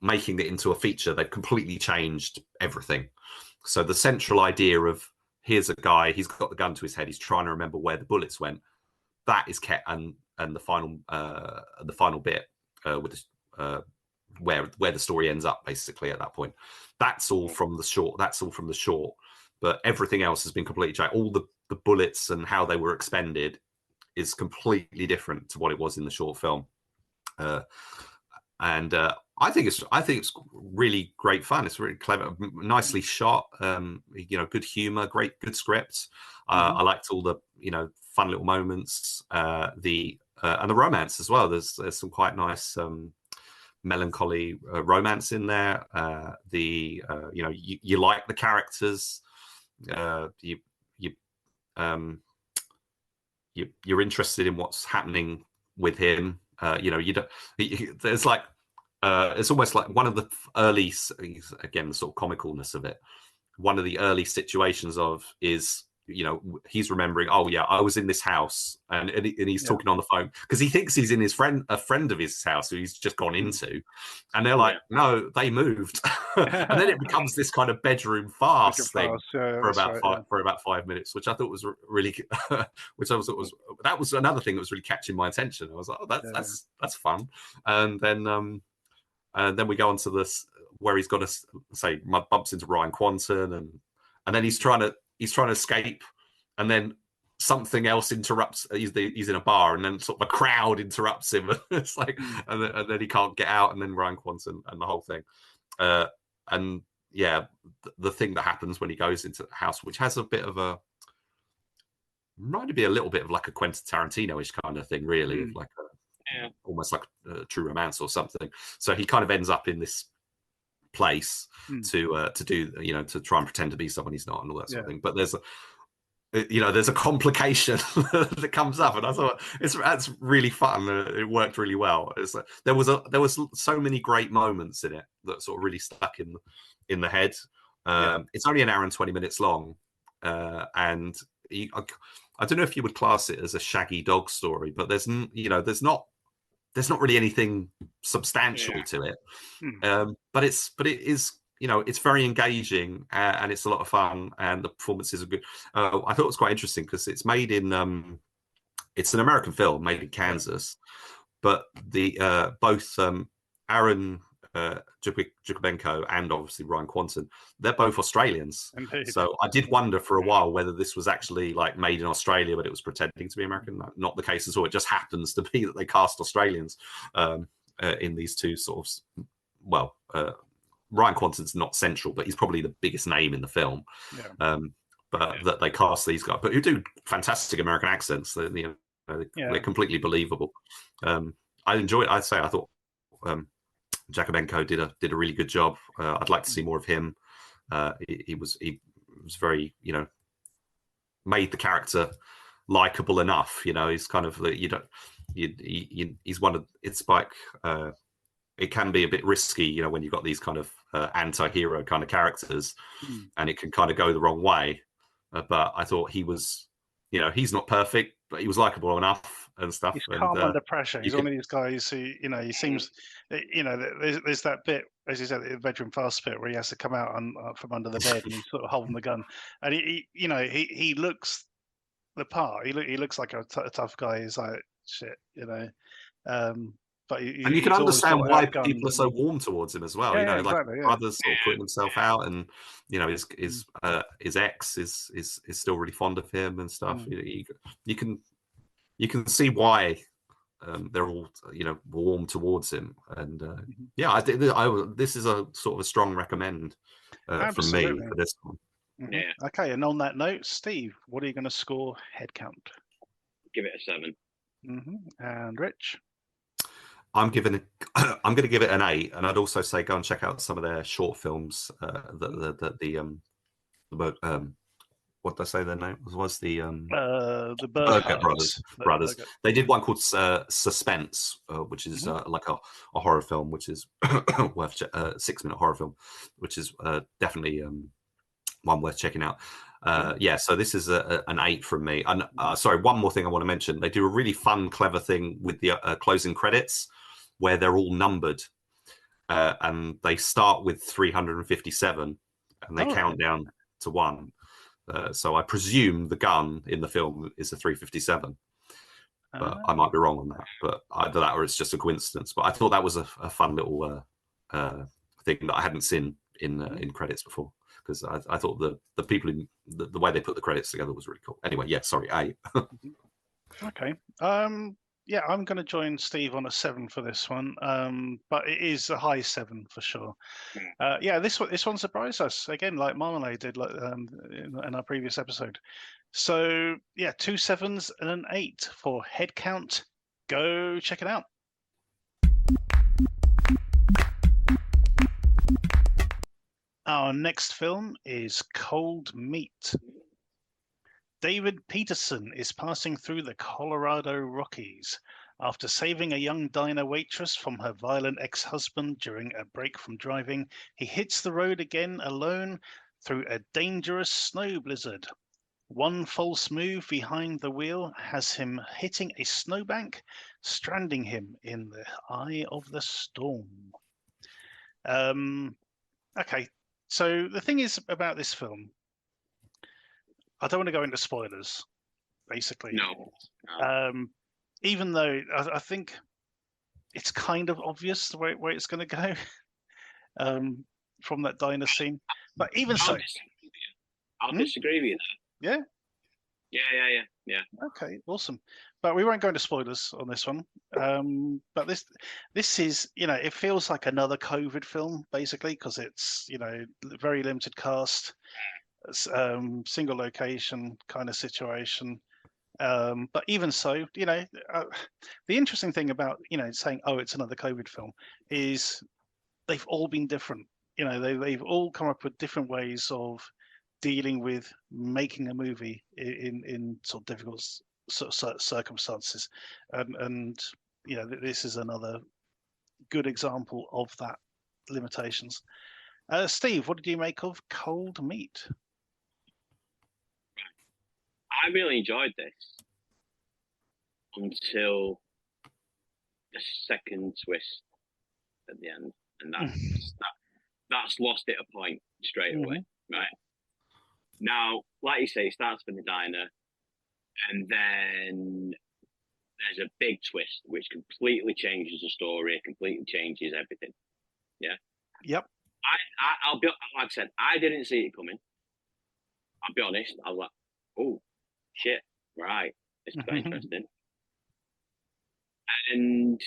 making it into a feature, they've completely changed everything. So the central idea of, here's a guy, he's got the gun to his head, he's trying to remember where the bullets went, that is kept, and the final bit with where the story ends up, basically at that point, that's all from the short. But everything else has been completely changed. All the bullets and how they were expended is completely different to what it was in the short film. And I think it's really great fun. It's really clever, nicely shot. Good humor, good script. I liked all the fun little moments. And the romance as well. There's some quite nice melancholy romance in there. You like the characters. You're interested in what's happening with him. There's like it's almost like one of the early, again, the sort of comicalness of it. One of the early situations is, he's remembering, oh yeah, I was in this house, and he's talking on the phone because he thinks he's in a friend of his house who he's just gone into, and they're like, no, they moved. And then it becomes this kind of bedroom farce thing for about 5 minutes, which I thought was really that was another thing that was really catching my attention. I was like, oh, that's fun. And then we go on to this where he's got to say, bumps into Ryan Quanten, and then he's trying to escape, and then something else interrupts. He's in a bar, and then sort of a crowd interrupts him. It's like, and then he can't get out, and then Ryan Quanten and the whole thing. And yeah, the thing that happens when he goes into the house, which has a bit of a, might be a little bit of like a Quentin Tarantino-ish kind of thing, really, like almost like a True Romance or something. So he kind of ends up in this place to do, to try and pretend to be someone he's not and all that sort of thing. But there's a complication that comes up, and I thought that's really fun. It worked really well. It's like, there was so many great moments in it that sort of really stuck in the head. It's only an hour and 20 minutes long, and I don't know if you would class it as a shaggy dog story, but there's not really anything substantial to it. But it is, it's very engaging, and it's a lot of fun, and the performances are good. I thought it was quite interesting because it's made in it's an American film made in Kansas, but the both Aaron Jakubenko and obviously Ryan Quanten, they're both Australians. Indeed. So I did wonder for a while whether this was actually like made in Australia, but it was pretending to be American. Not the case at all. It just happens to be that they cast Australians in these two sort of, Ryan Quanten's not central, but he's probably the biggest name in the film. But that they cast these guys, but who do fantastic American accents. They're completely believable. I enjoyed it. I thought Jakubenko did a really good job. I'd like to see more of him. He was very, made the character likable enough. He's kind of he's one of, it's like it can be a bit risky, when you've got these kind of anti-hero kind of characters, and it can kind of go the wrong way. But I thought he was, he's not perfect, but he was likable enough and stuff. He's calm under pressure. He's one of these guys who, he seems, there's that bit, as you said, the bedroom fast bit where he has to come out from under the bed and he's sort of holding the gun, and he looks the part. He looks like a tough guy. He's like shit, But and you can understand why people are so warm towards him as well. Exactly, brothers sort of putting himself out, and his ex is still really fond of him and stuff. You can see why they're all warm towards him, and I think this is a sort of a strong recommend from me for this one. Okay, and on that note, Steve, what are you going to score head count? Give it a 7. And Rich? I'm going to give it an 8, and I'd also say go and check out some of their short films. What did I say their name was? The Burger Brothers. They did one called Suspense, which is like a horror film, which is worth 6-minute horror film, which is definitely one worth checking out. So this is an 8 from me. And sorry, one more thing I want to mention. They do a really fun, clever thing with the closing credits, where they're all numbered, and they start with 357, and they count down to 1. So I presume the gun in the film is a 357, but I might be wrong on that. But either that or it's just a coincidence. But I thought that was a fun little thing that I hadn't seen in credits before, because I thought the people in the way they put the credits together was really cool. Anyway, sorry, 8. Okay. I'm going to join Steve on a 7 for this one, but it is a high 7 for sure. This one surprised us again, like Marmalade did, in our previous episode. So 2 7s and an 8 for head count. Go check it out. Our next film is Cold Meat. David Peterson is passing through the Colorado Rockies. After saving a young diner waitress from her violent ex-husband during a break from driving, he hits the road again alone through a dangerous snow blizzard. One false move behind the wheel has him hitting a snowbank, stranding him in the eye of the storm. Okay, so the thing is about this film, I don't want to go into spoilers, basically. No. Even though I think it's kind of obvious the way it's going to go from that diner scene. But even so... I'll disagree with you there. Yeah? Yeah. Okay, awesome. But we won't go into spoilers on this one. But this is, it feels like another COVID film basically, because it's, very limited cast, single location kind of situation. But even so, the interesting thing about saying, oh, it's another COVID film, is they've all been different. They've all come up with different ways of dealing with making a movie in sort of difficult circumstances, and this is another good example of that limitations. Steve, what did you make of Cold Meat? I really enjoyed this until the second twist at the end, and that's lost it a point straight away, right? Now, like you say, it starts with the diner, and then there's a big twist which completely changes the story, completely changes everything. Yeah. Yep. I'll be, like I said, I didn't see it coming. I'll be honest. I was like, oh shit, right, it's quite interesting. And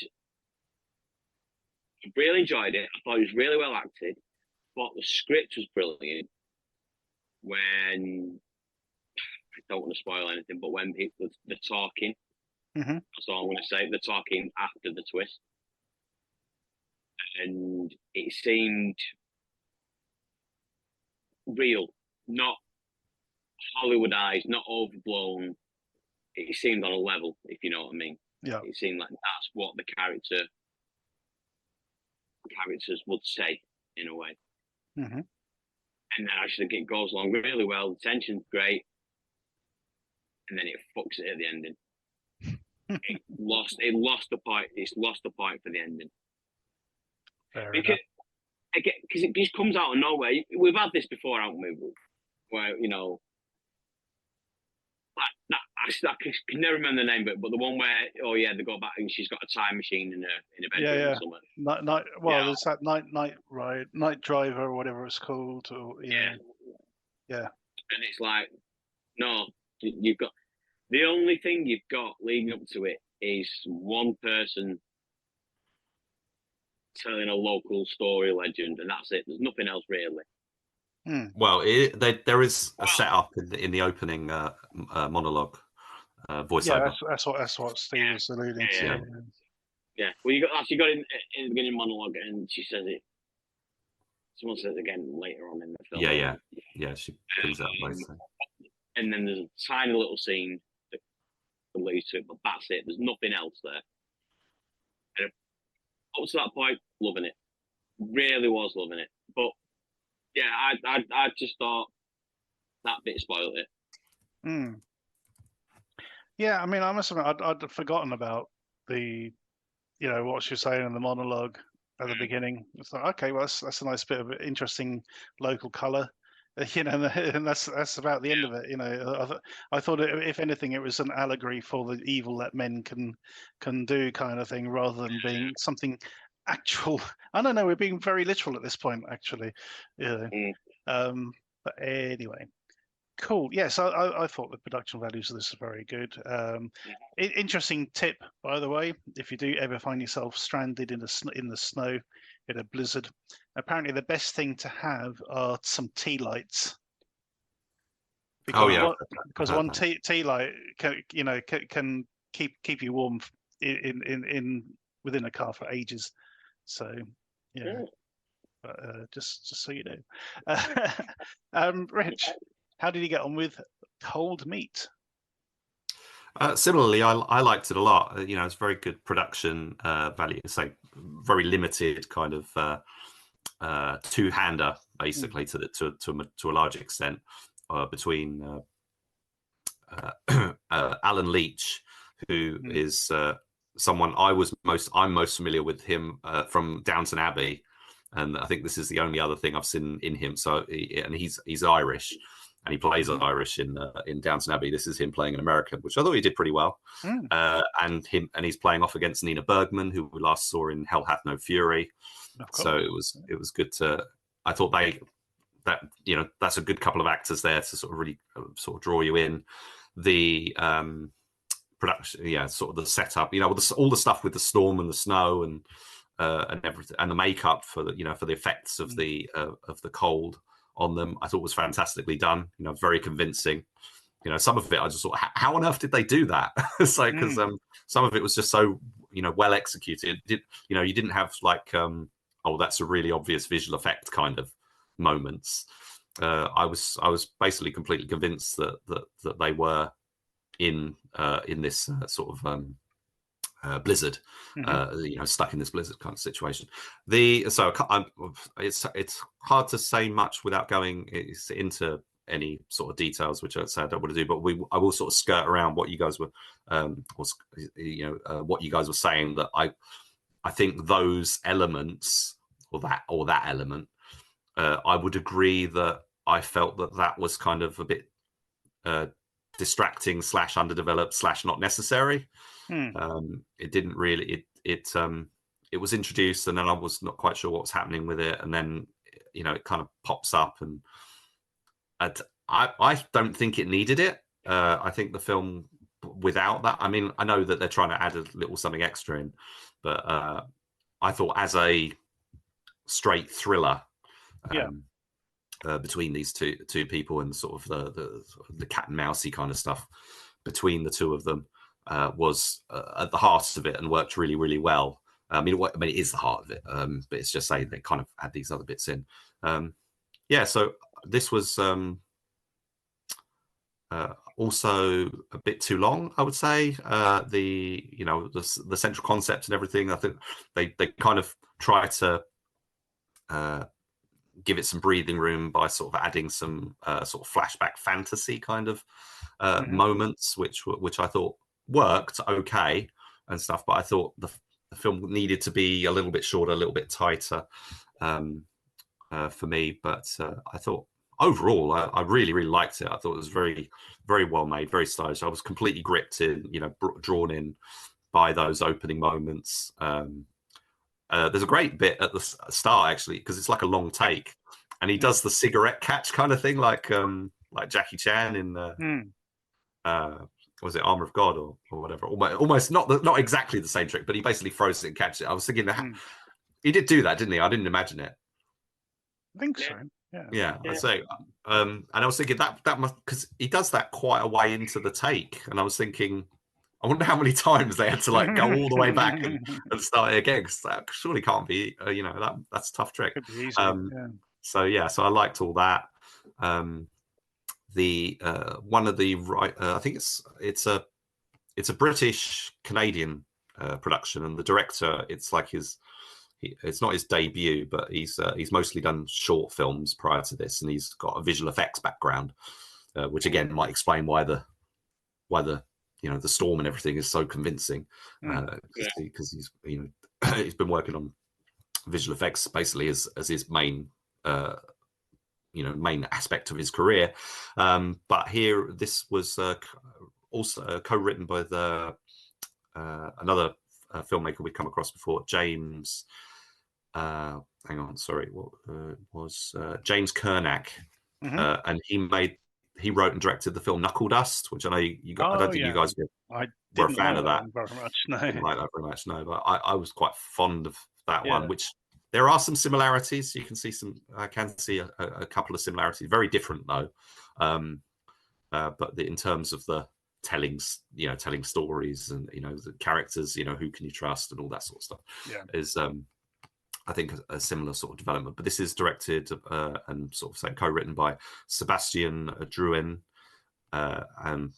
I really enjoyed it. I thought it was really well acted. Thought the script was brilliant. When, I don't want to spoil anything, but when people they're talking, that's all I'm going to say. They're talking after the twist, and it seemed real, not Hollywoodized, not overblown. It seemed on a level, if you know what I mean. Yeah. It seemed like that's what the characters would say in a way. And then actually it goes along really well. The tension's great, and then it fucks it at the ending. It lost the point. It's lost the point for the ending. Because it just comes out of nowhere. We've had this before, haven't we? Where I can never remember the name, but the one where they go back and she's got a time machine in her bedroom or something. There's that night driver or whatever it's called. Or, yeah. And it's like, no, you've got the only thing you've got leading up to it is one person telling a local story legend, and that's it. There's nothing else really. Well, there is a setup in the opening monologue voiceover. Yeah, that's what Steve was alluding to. Yeah. Well, you got in the beginning monologue, and she says it. Someone says it again later on in the film. Yeah. She comes out later. And then there's a tiny little scene that leads to it, but that's it. There's nothing else there. And up to that point, loving it. Really was loving it. But yeah, I just thought that bit spoiled it. Yeah, I mean, I must admit, I'd forgotten about the, what she was saying in the monologue at the beginning. It's like, okay, well, that's a nice bit of interesting local color, and that's about the end of it. I thought, if anything, it was an allegory for the evil that men can do, kind of thing, rather than being something actual. I don't know. We're being very literal at this point, actually. But anyway. Cool. Yes, I thought the production values of this are very good. Interesting tip, by the way, if you do ever find yourself stranded in the snow in a blizzard, apparently the best thing to have are some tea lights. Because one tea light can keep you warm in within a car for ages. So yeah. But just so you know, Rich. How did you get on with Cold Meat? Similarly, I liked it a lot. It's very good production value. It's like very limited kind of two-hander, basically, to a large extent, between Alan Leach, who is someone I'm most familiar with him from Downton Abbey, and I think this is the only other thing I've seen in him. So, and he's Irish. And he plays Irish in Downton Abbey. This is him playing an American, which I thought he did pretty well. And he's playing off against Nina Bergman, who we last saw in Hell Hath No Fury. So it was good to. I thought that's a good couple of actors there to sort of really sort of draw you in. the production, sort of the setup, all the stuff with the storm and the snow and everything, and the makeup for the for the effects of the cold on them, I thought was fantastically done. Very convincing. Some of it I just thought, how on earth did they do that? It's like, because some of it was just so well executed. You didn't have like oh, that's a really obvious visual effect kind of moments. I was basically completely convinced that they were in this sort of blizzard, stuck in this blizzard kind of situation. It's hard to say much without going into any sort of details, which I'd say I don't want to do, but I will sort of skirt around what you guys were, what you guys were saying. That I think those elements, or that element, I would agree that I felt that was kind of a bit distracting / underdeveloped / not necessary. It didn't really. It was introduced, and then I was not quite sure what was happening with it, and then it kind of pops up, and I don't think it needed it. I think the film without that. I mean, I know that they're trying to add a little something extra in, but I thought as a straight thriller. Between these two people, and sort of the cat and mousey kind of stuff between the two of them was at the heart of it, and worked really, really well. I mean, it is the heart of it, but it's just saying they kind of add these other bits in. So this was also a bit too long, I would say. The central concept and everything, I think they kind of try to give it some breathing room by sort of adding some sort of flashback fantasy kind of moments, which I thought worked okay and stuff. But I thought the film needed to be a little bit shorter, a little bit tighter for me. But I thought overall, I really, really liked it. I thought it was very, very well made, very stylish. I was completely gripped in, drawn in by those opening moments. There's a great bit at the start, actually, because it's like a long take, and he does the cigarette catch kind of thing, like Jackie Chan in was it Armor of God or whatever? Almost not exactly the same trick, but he basically throws it and catches it. I was thinking he did do that, didn't he? I didn't imagine it. I think so. Yeah. I'd say. And I was thinking that must, because he does that quite a way into the take, and I was thinking, I wonder how many times they had to like go all the way back and start it again, because that surely can't be, that's a tough trick. Could be easy, So I liked all that. The one of the I think it's a British Canadian production, and the director, it's like it's not his debut, but he's mostly done short films prior to this, and he's got a visual effects background, which again might explain why the the storm and everything is so convincing, because he's he's been working on visual effects basically as his main main aspect of his career. But here, this was also co-written by another filmmaker we've come across before, James. Hang on, sorry, what was James Kernack, and he wrote and directed the film Knuckle Dust, which I know you got. I don't think you guys were a fan of that very much. No, didn't like that very much. No, but I was quite fond of that one. Which there are some similarities. You can see I can see a couple of similarities. Very different though. But in terms of the telling stories and the characters, who can you trust and all that sort of stuff, is I think a similar sort of development. But this is directed and sort of co-written by Sebastian Drouin, and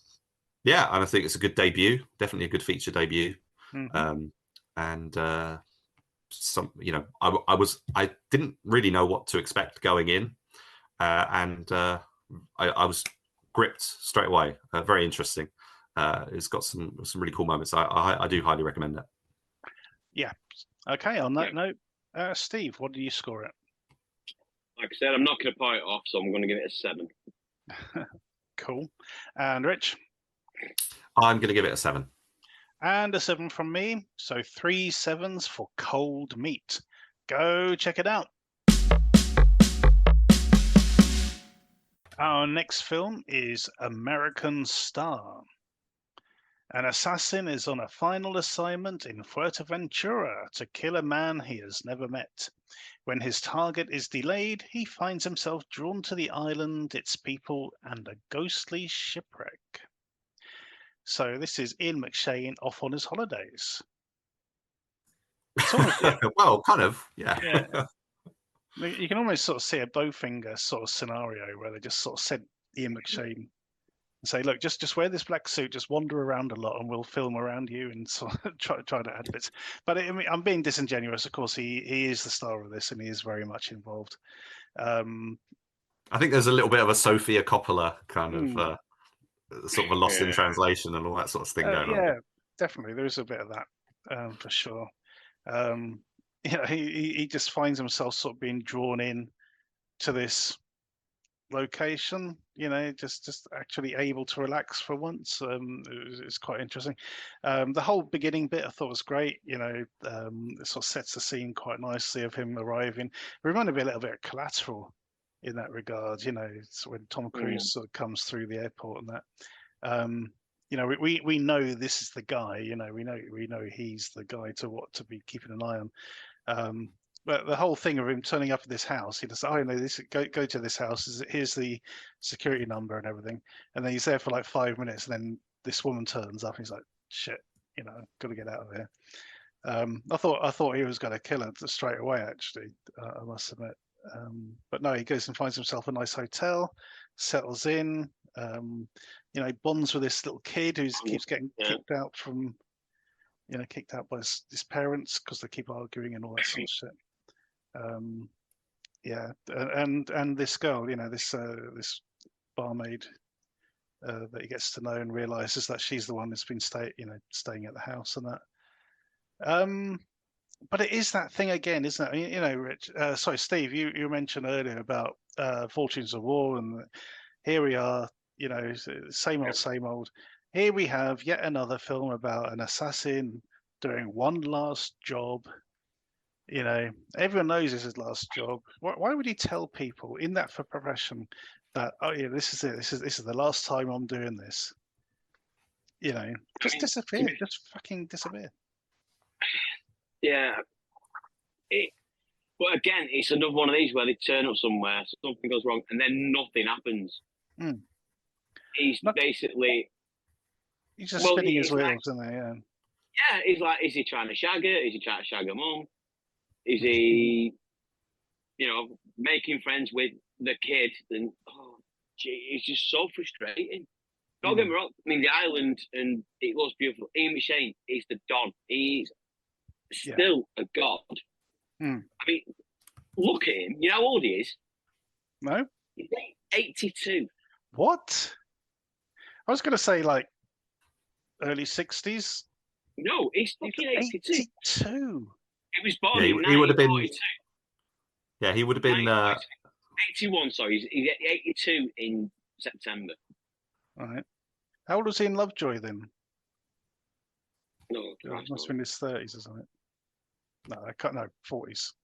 I think it's a good debut, definitely a good feature debut. And I didn't really know what to expect going in, and I was gripped straight away. Very interesting. It's got some really cool moments. I do highly recommend it. Yeah. Okay. On that note, Steve, what do you score it? Like I said, I'm not going to point it off, so I'm going to give it a 7. Cool. And Rich? I'm going to give it a 7. And a 7 from me. So 3 7s for Cold Meat. Go check it out. Our next film is American Star. An assassin is on a final assignment in Fuerteventura to kill a man he has never met. When his target is delayed, he finds himself drawn to the island, its people, and a ghostly shipwreck. So this is Ian McShane off on his holidays. It's almost, Well, kind of, yeah. You can almost sort of see a Bowfinger sort of scenario where they just sort of sent Ian McShane and say, look, just wear this black suit, just wander around a lot, and we'll film around you and sort of try to add bits. But I mean, I'm being disingenuous. Of course, he is the star of this, and he is very much involved. I think there's a little bit of a Sophia Coppola kind of sort of a lost in translation and all that sort of thing going on. Yeah, definitely, there is a bit of that for sure. He just finds himself sort of being drawn in to this location, just actually able to relax for once. It's quite interesting. The whole beginning bit I thought was great. It sort of sets the scene quite nicely of him arriving. It reminded me a little bit of Collateral in that regard. It's when Tom Cruise sort of comes through the airport and that. We know this is the guy. We know he's the guy to be keeping an eye on. But the whole thing of him turning up at this house, he just, go to this house. Here's the security number and everything. And then he's there for like 5 minutes, and then this woman turns up, and he's like, "Shit, got to get out of here." I thought he was going to kill her straight away. Actually, I must admit. But no, he goes and finds himself a nice hotel, settles in. Bonds with this little kid who keeps getting kicked out from, kicked out by his parents because they keep arguing and all that sort of shit. And this girl, this barmaid that he gets to know and realizes that she's the one that's been staying at the house and that. But it is that thing again, isn't it? Rich. Sorry, Steve. You mentioned earlier about Fortunes of War, and here we are. Same old. Here we have yet another film about an assassin doing one last job. Everyone knows this is his last job. Why would he tell people in that profession that, oh yeah, this is it. This is the last time I'm doing this. Just disappear. Just fucking disappear. Yeah. But again, it's another one of these where they turn up somewhere, something goes wrong, and then nothing happens. He's basically... He's just spinning his wheels, isn't he? Yeah. Yeah, he's like, is he trying to shag her? Is he trying to shag her mum? Is he, making friends with the kid? And, it's just so frustrating. Don't get me wrong. I mean, the island, and it looks beautiful. Ian McShane is the Don. He's still a god. I mean, look at him. You know how old he is? No. He's 82. What? I was going to say, like, early 60s. No, he's fucking 82. 82. He was born in 1942. He would have been. Yeah, he would have been. 81. Sorry, he's 82 in September. All right. How old was he in Lovejoy then? No, it must have been in his 30s or something. No, I can't. No, 40s.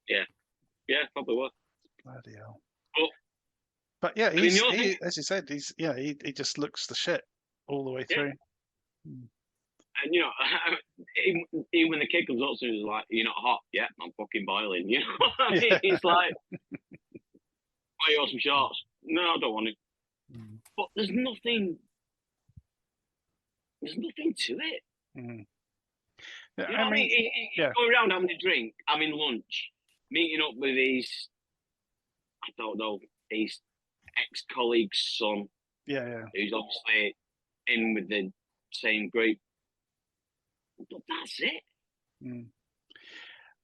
Yeah, probably was. Bloody hell. But yeah, as you said, he just looks the shit all the way through. And even when the kid comes up to him, he's like, "You're not hot yet? I'm fucking boiling." You know what I mean? It's like, "Oh, you want some shorts?" No, I don't want it. But there's nothing to it. Yeah, You know what I mean? He's going around having a drink, having lunch, meeting up with his ex-colleague's son. Yeah. Who's obviously in with the same group. But that's it.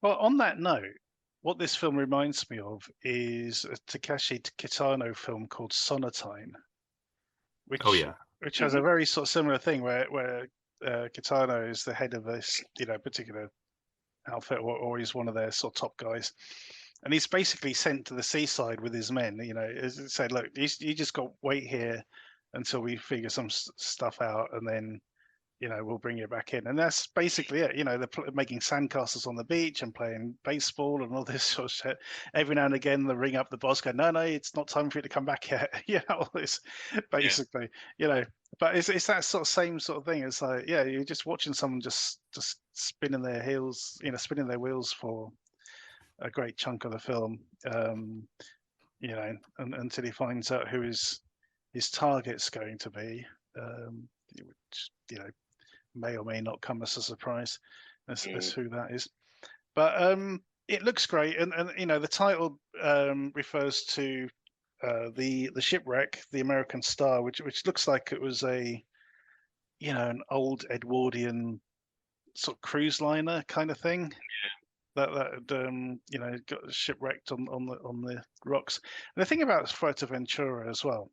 Well, on that note, what this film reminds me of is a Takeshi Kitano film called Sonatine, which has a very sort of similar thing where Kitano is the head of this particular outfit, or he's one of their sort of top guys, and he's basically sent to the seaside with his men. As I said, look, you just got to wait here until we figure some stuff out, and then we'll bring you back in. And that's basically it. They're making sandcastles on the beach and playing baseball and all this sort of shit. Every now and again, they ring up the boss, go, no, it's not time for you to come back yet. All this, basically, But it's that same sort of thing. It's like, you're just watching someone just spinning their heels, spinning their wheels for a great chunk of the film, until he finds out who his target's going to be, which may or may not come as a surprise as who that is. But it looks great, and the title refers to the shipwreck, the American Star, which looks like it was an old Edwardian sort of cruise liner kind of thing. That got shipwrecked on the rocks. And the thing about Fuerteventura as well,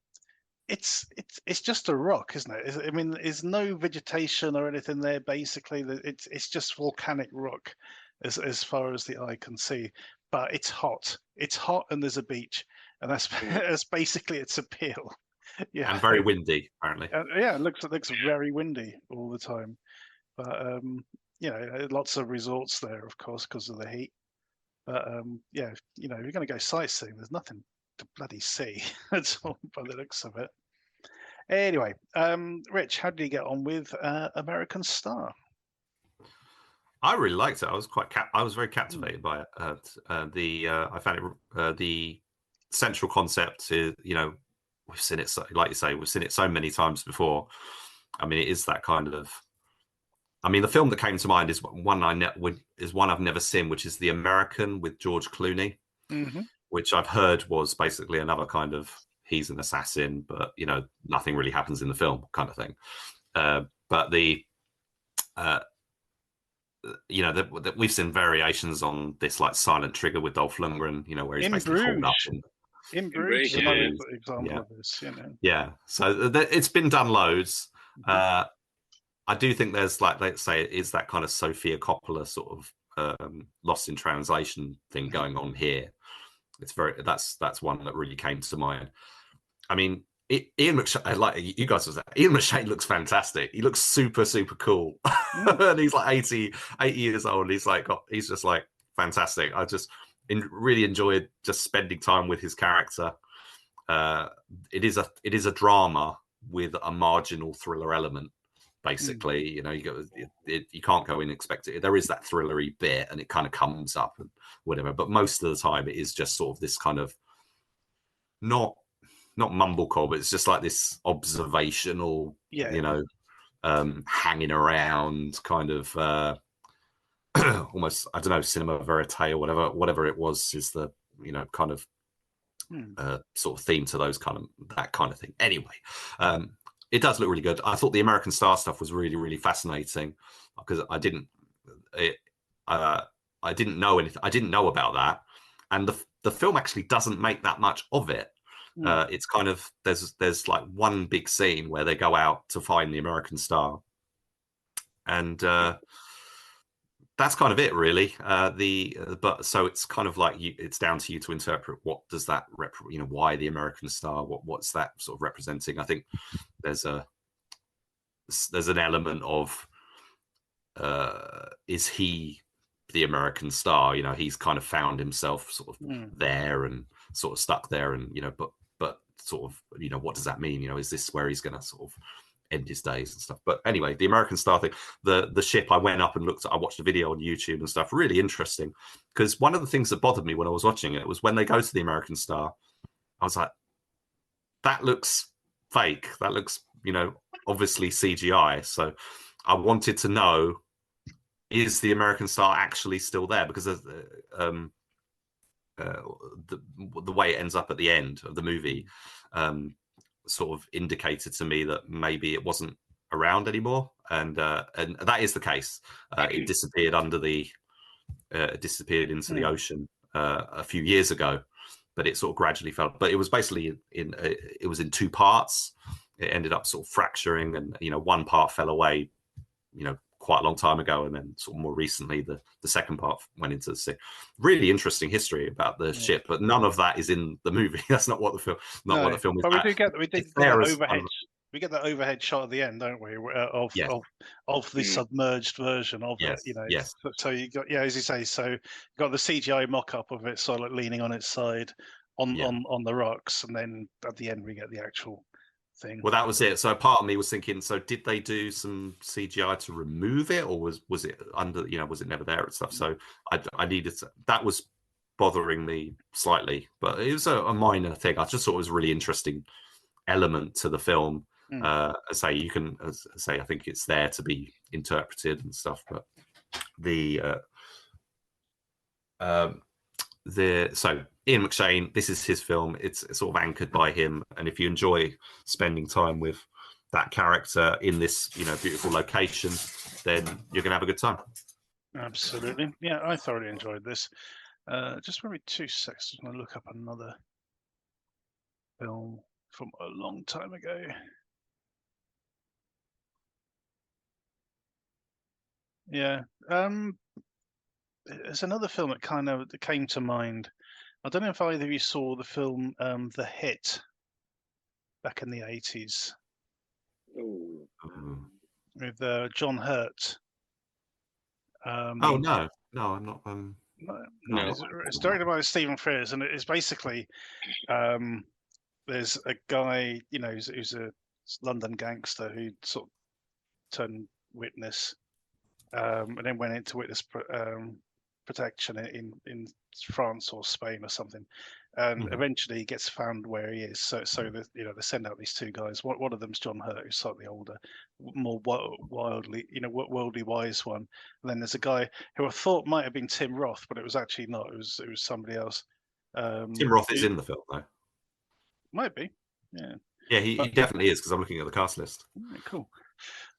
it's just a rock, isn't it? I mean, there's no vegetation or anything there. Basically, it's just volcanic rock, as far as the eye can see. But it's hot. It's hot, and there's a beach, and that's basically its appeal. Yeah, and very windy, apparently. It looks very windy all the time. But lots of resorts there, of course, because of the heat. But if you're going to go sightseeing, there's nothing to bloody see at all by the looks of it. Anyway, Rich, how did you get on with American Star? I really liked it. I was very captivated by it. I found it the central concept is, we've seen it, like you say, we've seen it so many times before. I mean, it is that kind of. I mean, the film that came to mind is one I've never seen, which is The American with George Clooney, which I've heard was basically another kind of he's an assassin, but nothing really happens in the film kind of thing. But we've seen variations on this, like Silent Trigger with Dolph Lundgren, where he's basically holed up in Bruges, another example of this. Yeah, so it's been done loads. I do think there's, like, let's say, it is that kind of Sofia Coppola sort of Lost in Translation thing going on here. It's that's one that really came to mind. I mean, Ian McShane, like you guys was that. Ian McShane looks fantastic. He looks super, super cool. And he's like 80 years old. He's just like fantastic. I just really enjoyed just spending time with his character. It is a drama with a marginal thriller element. Basically, you can't go in and expect it. There is that thrillery bit, and it kind of comes up and whatever. But most of the time, it is just sort of this kind of not mumblecore, but it's just like this observational, hanging around kind of almost, I don't know, cinema verite or whatever it was is the kind of sort of theme to that kind of thing. Anyway. It does look really good. I thought the American Star stuff was really, really fascinating because I didn't know anything. I didn't know about that, and the film actually doesn't make that much of it. It's kind of there's like one big scene where they go out to find the American Star, and that's kind of it, really. But so it's kind of like it's down to you to interpret what does that why the American Star, what's that sort of representing. I think there's an element of is he the American Star? He's kind of found himself sort of there and sort of stuck there, and but sort of what does that mean? Is this where he's going to sort of end his days and stuff? But anyway, the American Star thing, the ship, I went up and I watched a video on YouTube and stuff. Really interesting, because one of the things that bothered me when I was watching it was when they go to the American Star, I was like, that looks fake. That looks, obviously CGI. So I wanted to know, is the American Star actually still there? Because the way it ends up at the end of the movie sort of indicated to me that maybe it wasn't around anymore, and that is the case. It disappeared disappeared into the ocean a few years ago, but it sort of gradually fell. But it was basically it was in two parts. It ended up sort of fracturing, and one part fell away, quite a long time ago, and then sort of more recently the second part went into the sea. Really interesting history about the ship, but none of that is in the movie. That's not what the film. What the film is. But we did get we get that overhead shot at the end, don't we? Yes. Of the submerged version of Yes. it. Yes. So you got, as you say, so you got the CGI mock-up of it sort of like leaning on its side on the rocks, and then at the end we get the actual thing. Well, that was it. So part of me was thinking, so did they do some CGI to remove it, or was it under, was it never there and stuff? So I needed to, that was bothering me slightly, but it was a minor thing. I just thought it was a really interesting element to the film. I think it's there to be interpreted and stuff, but so Ian McShane, this is his film. It's sort of anchored by him, and if you enjoy spending time with that character in this beautiful location, then you're gonna have a good time. Absolutely. Yeah, I thoroughly enjoyed this. Just maybe 2 seconds. I'm gonna look up another film from a long time ago. Yeah. There's another film that came to mind. I don't know if either of you saw the film The Hit back in the 80s with John Hurt. Oh no, I'm not. No. It's directed by Stephen Frears, and it's basically there's a guy, who's a London gangster who sort of turned witness, and then went into witness protection in France or Spain or something, and eventually he gets found where he is. So they send out these two guys. One of them's John Hurt, who's slightly older, more worldly wise one. And then there's a guy who I thought might have been Tim Roth, but it was actually not. It was somebody else. Tim Roth is in the film though. Might be, yeah. Yeah, he definitely is, because I'm looking at the cast list. Cool.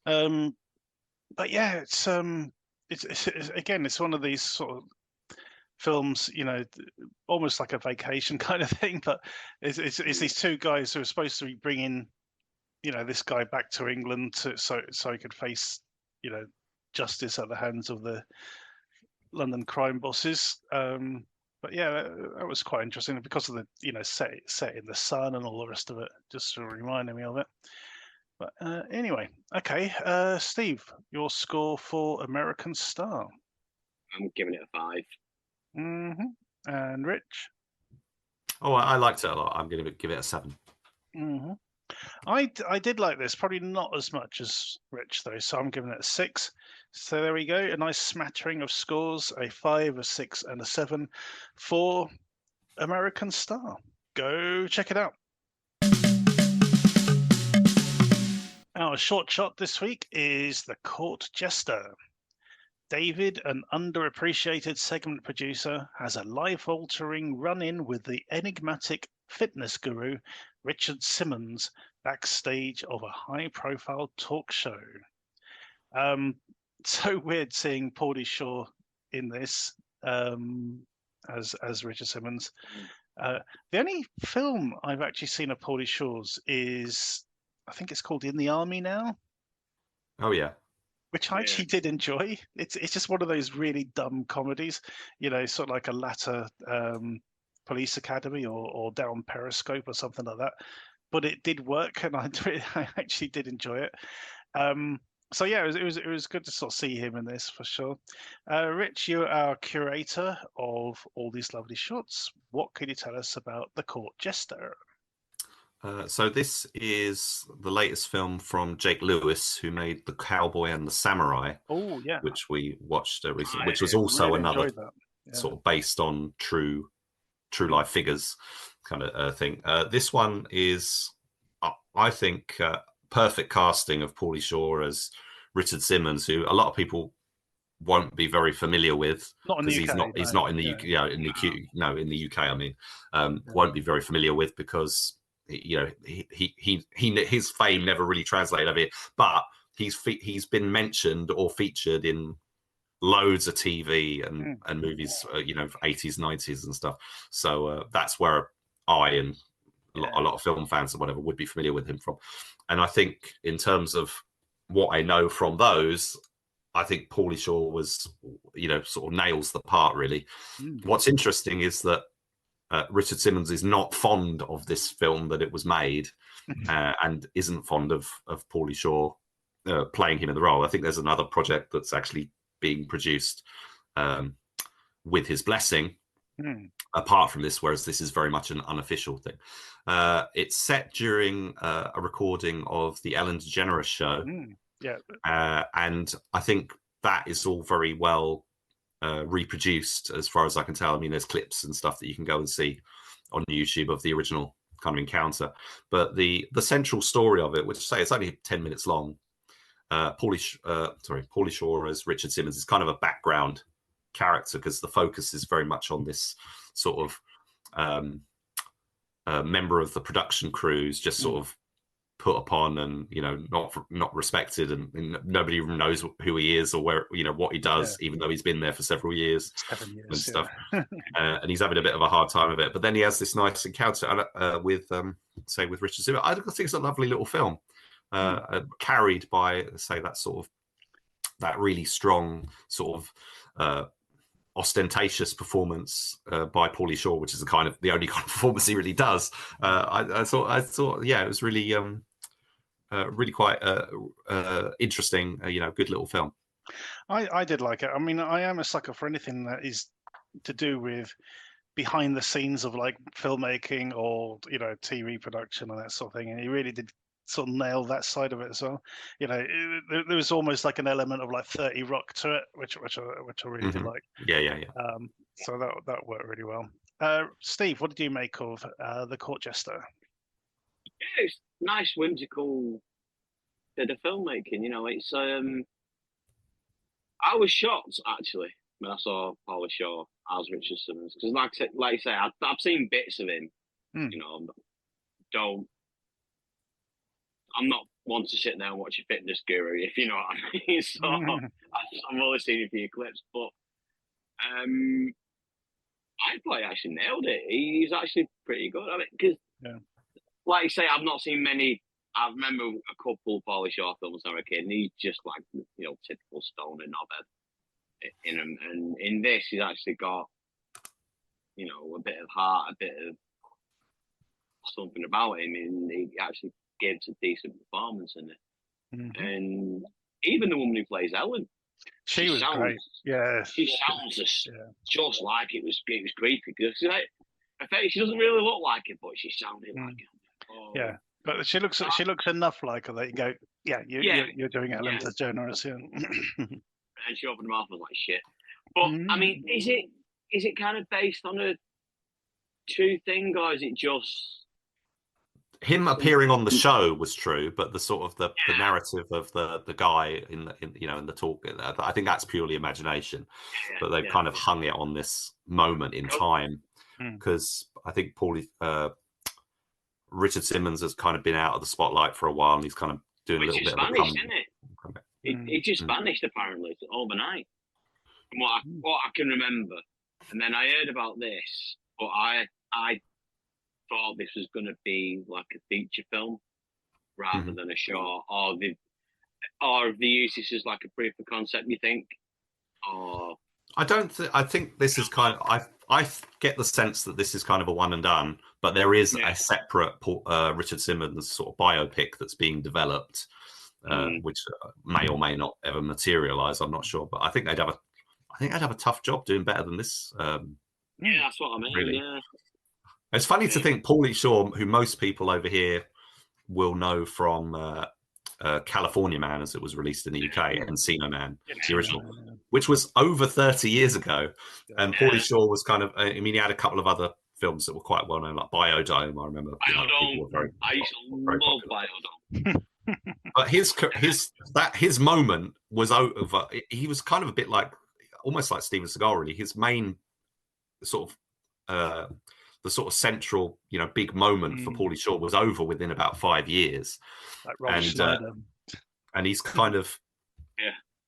But yeah, it's again, it's one of these sort of films, almost like a vacation kind of thing. But it's these two guys who are supposed to be bringing, this guy back to England so he could face, justice at the hands of the London crime bosses. But yeah, that was quite interesting because of the set in the sun and all the rest of it, just sort of reminding me of it. But anyway, okay, Steve, your score for American Star? I'm giving it a 5. And Rich? Oh, I liked it a lot. I'm going to give it a 7. I did like this, probably not as much as Rich though, so I'm giving it a 6. So there we go, a nice smattering of scores, a 5, a 6, and a 7 for American Star. Go check it out. Our short shot this week is The Court Jester. David, an underappreciated segment producer, has a life-altering run-in with the enigmatic fitness guru Richard Simmons backstage of a high-profile talk show. So weird seeing Paulie Shaw in this as Richard Simmons. The only film I've actually seen of Paulie Shaw's is, I think it's called In the Army Now. Oh yeah. Which I actually did enjoy. It's just one of those really dumb comedies, sort of like a latter Police Academy or Down Periscope or something like that. But it did work, and I actually did enjoy it. So yeah, it was good to sort of see him in this for sure. Rich, you're our curator of all these lovely shots. What can you tell us about The Court Jester? So this is the latest film from Jake Lewis, who made The Cowboy and the Samurai. Oh yeah, which we watched recently, which was also really another sort of based on true life figures kind of thing. This one is, I think, perfect casting of Paulie Shaw as Richard Simmons, who a lot of people won't be very familiar with, because he's not in the UK. In the UK, I mean, won't be very familiar with, because his fame never really translated over here, but he's been mentioned or featured in loads of TV and movies, 80s, 90s and stuff. So that's where I and a lot of film fans or whatever would be familiar with him from. And I think in terms of what I know from those, I think Paulie Shaw was, sort of nails the part really. What's interesting is that Richard Simmons is not fond of this film that it was made, and isn't fond of Pauly Shore playing him in the role. I think there's another project that's actually being produced with his blessing, apart from this, whereas this is very much an unofficial thing. It's set during a recording of the Ellen DeGeneres show. And I think that is all very well reproduced, as far as I can tell. I mean, there's clips and stuff that you can go and see on YouTube of the original kind of encounter. But the central story of it, which say it's only 10 minutes long, Pauly Shore as Richard Simmons is kind of a background character, because the focus is very much on this sort of member of the production crews, just sort of put upon and not respected, and nobody even knows who he is or where what he does, even though he's been there for several years, 7 years and stuff. And he's having a bit of a hard time of it. But then he has this nice encounter with Richard Simmons. I think it's a lovely little film, carried by that really strong sort of ostentatious performance by Pauly Shore, which is the only kind of performance he really does. I thought, yeah, it was really, really quite interesting. Good little film. I did like it. I mean, I am a sucker for anything that is to do with behind the scenes of like filmmaking or TV production and that sort of thing. And he really did sort of nail that side of it as well. There was almost like an element of like 30 Rock to it, which I really did like. Yeah. So that worked really well. Steve, what did you make of The Court Jester? Yeah, it's nice, whimsical bit of filmmaking. It's I was shocked actually when I saw Pauly Shore as Richard Simmons, because like you say, I've seen bits of him. I'm not one to sit there and watch a fitness guru, if you know what I mean. So I've only seen a few clips, but I thought he actually nailed it. He's actually pretty good. I mean, because like you say, I've not seen many. I remember a couple of Pauly Shore films when I was a kid, and he's just like typical stoner knobhead in him. And in this, he's actually got a bit of heart, a bit of something about him, and he actually gives a decent performance in it. And even the woman who plays Ellen, she was great. Yeah, she sounds just like it was creepy, because she doesn't really look like it, but she sounded like it. Yeah, but she looks enough like her that you go, you're doing Ellen DeGeneres. And she opened her mouth and was like shit. But I mean, is it kind of based on a true thing, or is it just him appearing on the show was true, but the sort of the narrative of the guy in the talk, I think that's purely imagination. But they've kind of hung it on this moment in time, because I think Richard Simmons has kind of been out of the spotlight for a while, and he's kind of doing a little bit vanished, of a isn't it? It just vanished apparently overnight, from what I can remember. And then I heard about this, but I thought this was going to be like a feature film rather than a short, or they use this as like a proof of concept, you think? Or I think this is kind of, I get the sense that this is kind of a one and done, but there is a separate Richard Simmons sort of biopic that's being developed, which may or may not ever materialize. I'm not sure, but I think they'd have a tough job doing better than this. That's what I mean. Really. Yeah. It's funny to think Pauly Shore, who most people over here will know from California Man, as it was released in the UK, and Encino Man, the original, which was over 30 years ago. And Pauly Shore was kind of, he had a couple of other films that were quite well known, like Biodome. I remember. I used to love Biodome. But his moment was over. He was kind of a bit like, almost like Steven Seagal, really. His main sort of the sort of central, big moment for Pauly Shore was over within about 5 years. Like and he's kind of,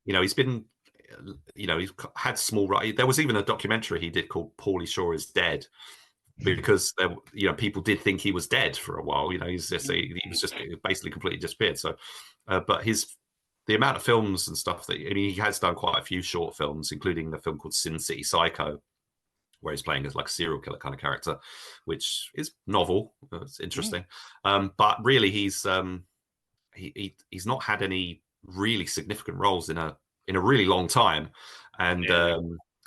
he's been, he's had small. There was even a documentary he did called "Pauly Shore is Dead," because people did think he was dead for a while. He was just basically completely disappeared. So, but the amount of films and stuff that he has done quite a few short films, including a film called Sin City Psycho, where he's playing as like a serial killer kind of character, which is novel. It's interesting, but really he's not had any really significant roles in a really long time, and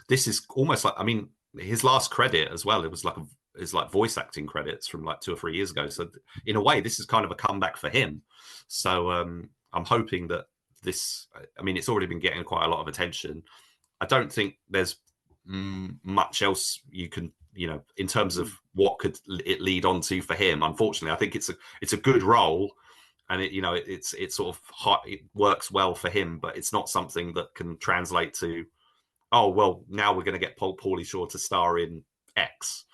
this is almost like, I mean, his last credit as well, it was like voice acting credits from like 2 or 3 years ago. So in a way, this is kind of a comeback for him. So I'm hoping that this, I mean, it's already been getting quite a lot of attention. I don't think there's much else you can, in terms of what could it lead on to for him. Unfortunately, I think it's a good role, and it's sort of hot, it works well for him, but it's not something that can translate to, oh well, now we're going to get Pauly Shore to star in X,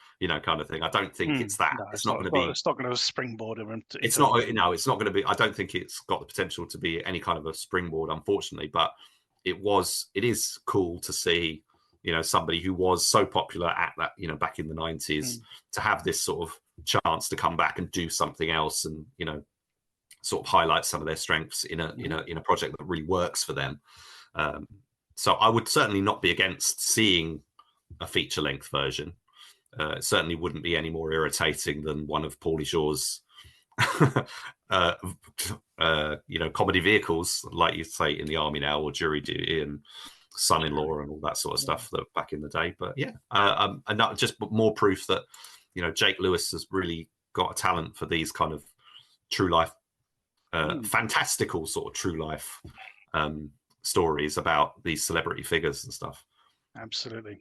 kind of thing. I don't think it's that. No, it's not going to be. It's not going to springboard him. It's not. No, it's not going to be. I don't think it's got the potential to be any kind of a springboard, unfortunately. But it is cool to see, somebody who was so popular at that, back in the 90s, to have this sort of chance to come back and do something else, and sort of highlight some of their strengths in a project that really works for them. So I would certainly not be against seeing a feature-length version. It certainly wouldn't be any more irritating than one of Pauly Shore's, comedy vehicles, like you say, In the Army Now or Jury Duty and Son-in-Law and all that sort of stuff that back in the day. But and that just more proof that Jake Lewis has really got a talent for these kind of true life, fantastical sort of true life stories about these celebrity figures and stuff. Absolutely.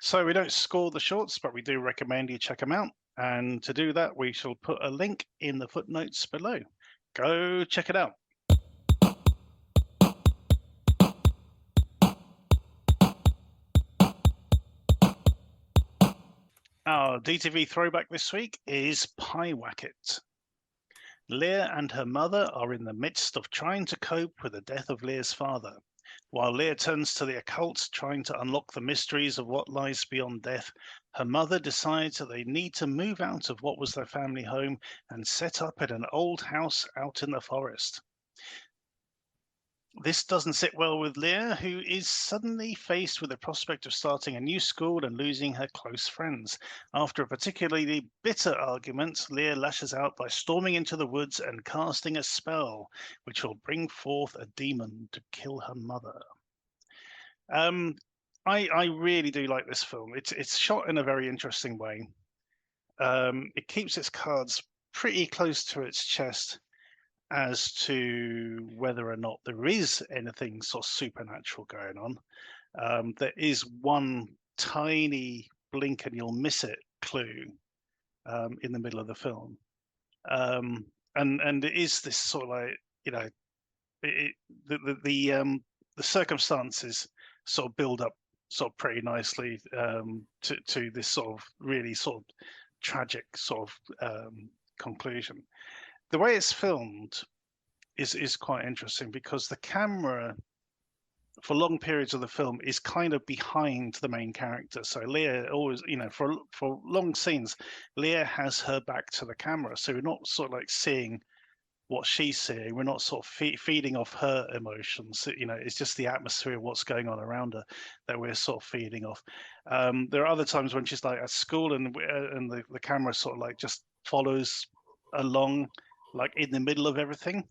So we don't score the shorts, but we do recommend you check them out. And to do that, we shall put a link in the footnotes below. Go check it out. Our DTV throwback this week is Pie Wacket. Leah and her mother are in the midst of trying to cope with the death of Leah's father. While Leah turns to the occult, trying to unlock the mysteries of what lies beyond death, her mother decides that they need to move out of what was their family home and set up in an old house out in the forest. This doesn't sit well with Leah, who is suddenly faced with the prospect of starting a new school and losing her close friends. After a particularly bitter argument, Leah lashes out by storming into the woods and casting a spell, which will bring forth a demon to kill her mother. I really do like this film. It's shot in a very interesting way. It keeps its cards pretty close to its chest as to whether or not there is anything sort of supernatural going on. There is one tiny blink and you'll miss it clue in the middle of the film, and it is this sort of like, the circumstances sort of build up sort of pretty nicely to this sort of really sort of tragic sort of conclusion. The way it's filmed is quite interesting because the camera, for long periods of the film, is kind of behind the main character. So Leah always, for long scenes, Leah has her back to the camera. So we're not sort of like seeing what she's seeing. We're not sort of feeding off her emotions. It's just the atmosphere of what's going on around her that we're sort of feeding off. There are other times when she's like at school and the camera sort of like just follows along, like in the middle of everything,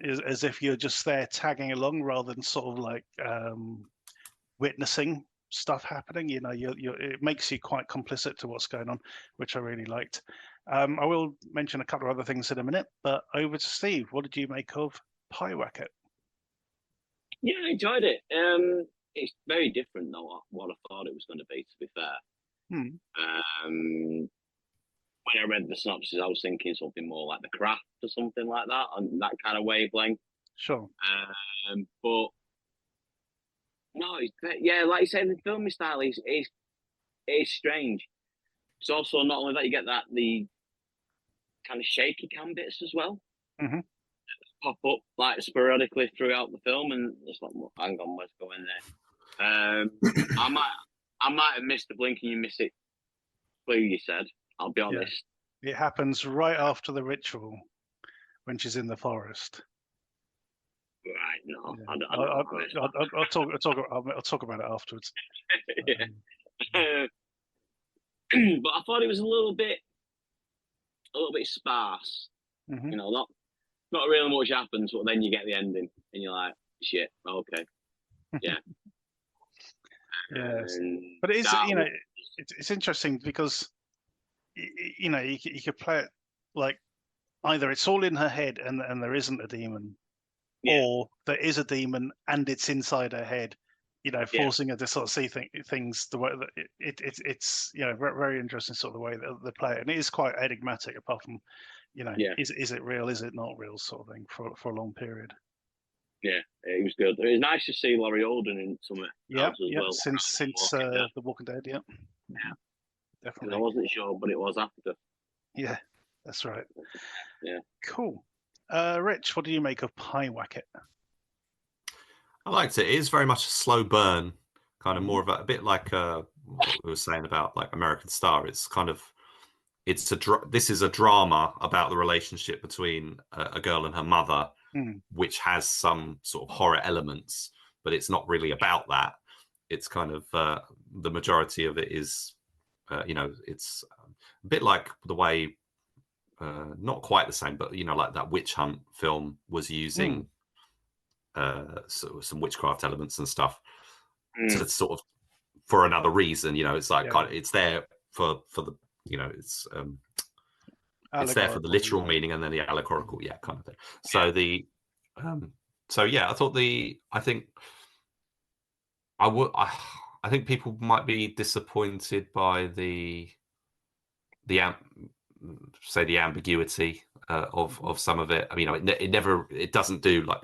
as if you're just there tagging along rather than sort of like witnessing stuff happening. It makes you quite complicit to what's going on, which I really liked. I will mention a couple of other things in a minute, but over to Steve. What did you make of Pie Wacket? Yeah, I enjoyed it. It's very different than what I thought it was going to be, to be fair. When I read the synopsis, I was thinking something more like The Craft or something like that, on that kind of wavelength. Sure. But no, like you said, the filming style is strange. It's also not only that, you get the kind of shaky cam bits as well. Pop up like sporadically throughout the film, and it's like, well, hang on, let's go in there. I might have missed the blink and you miss it clue you said. I'll be honest. Yeah. It happens right after the ritual when she's in the forest. Right. No, yeah. I'll talk about it afterwards. Yeah. but I thought it was a little bit sparse. Mm-hmm. You know, not really much happens, but then you get the ending, and you're like, shit, okay, yeah. Yes, but it is, you know, it's interesting because, you know, you could play it like either it's all in her head and there isn't a demon, or there is a demon and it's inside her head, you know, forcing her to sort of see things the way that it's you know, very, very interesting sort of the way that they play it, and it is quite enigmatic. Apart from, you know, is it real, is it not real, sort of thing for a long period. Yeah, it was good. It was nice to see Laurie Holden in something else as well. Since The Walking Dead, yeah, definitely. I wasn't sure, but it was after. Yeah, that's right. Yeah, cool. Rich, what do you make of Pie Wacket? I liked it. It is very much a slow burn, kind of more of a bit like what we were saying about like American Star. It's kind of this is a drama about the relationship between a girl and her mother, which has some sort of horror elements, but it's not really about that. It's kind of the majority of it is, you know, it's a bit like the way, not quite the same, but you know, like that Witch Hunt film was using sort of some witchcraft elements and stuff to sort of for another reason. You know, it's like kind of, it's there for the, you know, it's there for the literal meaning and then the allegorical, kind of thing. So the I think people might be disappointed by the ambiguity of some of it. I mean, it doesn't do like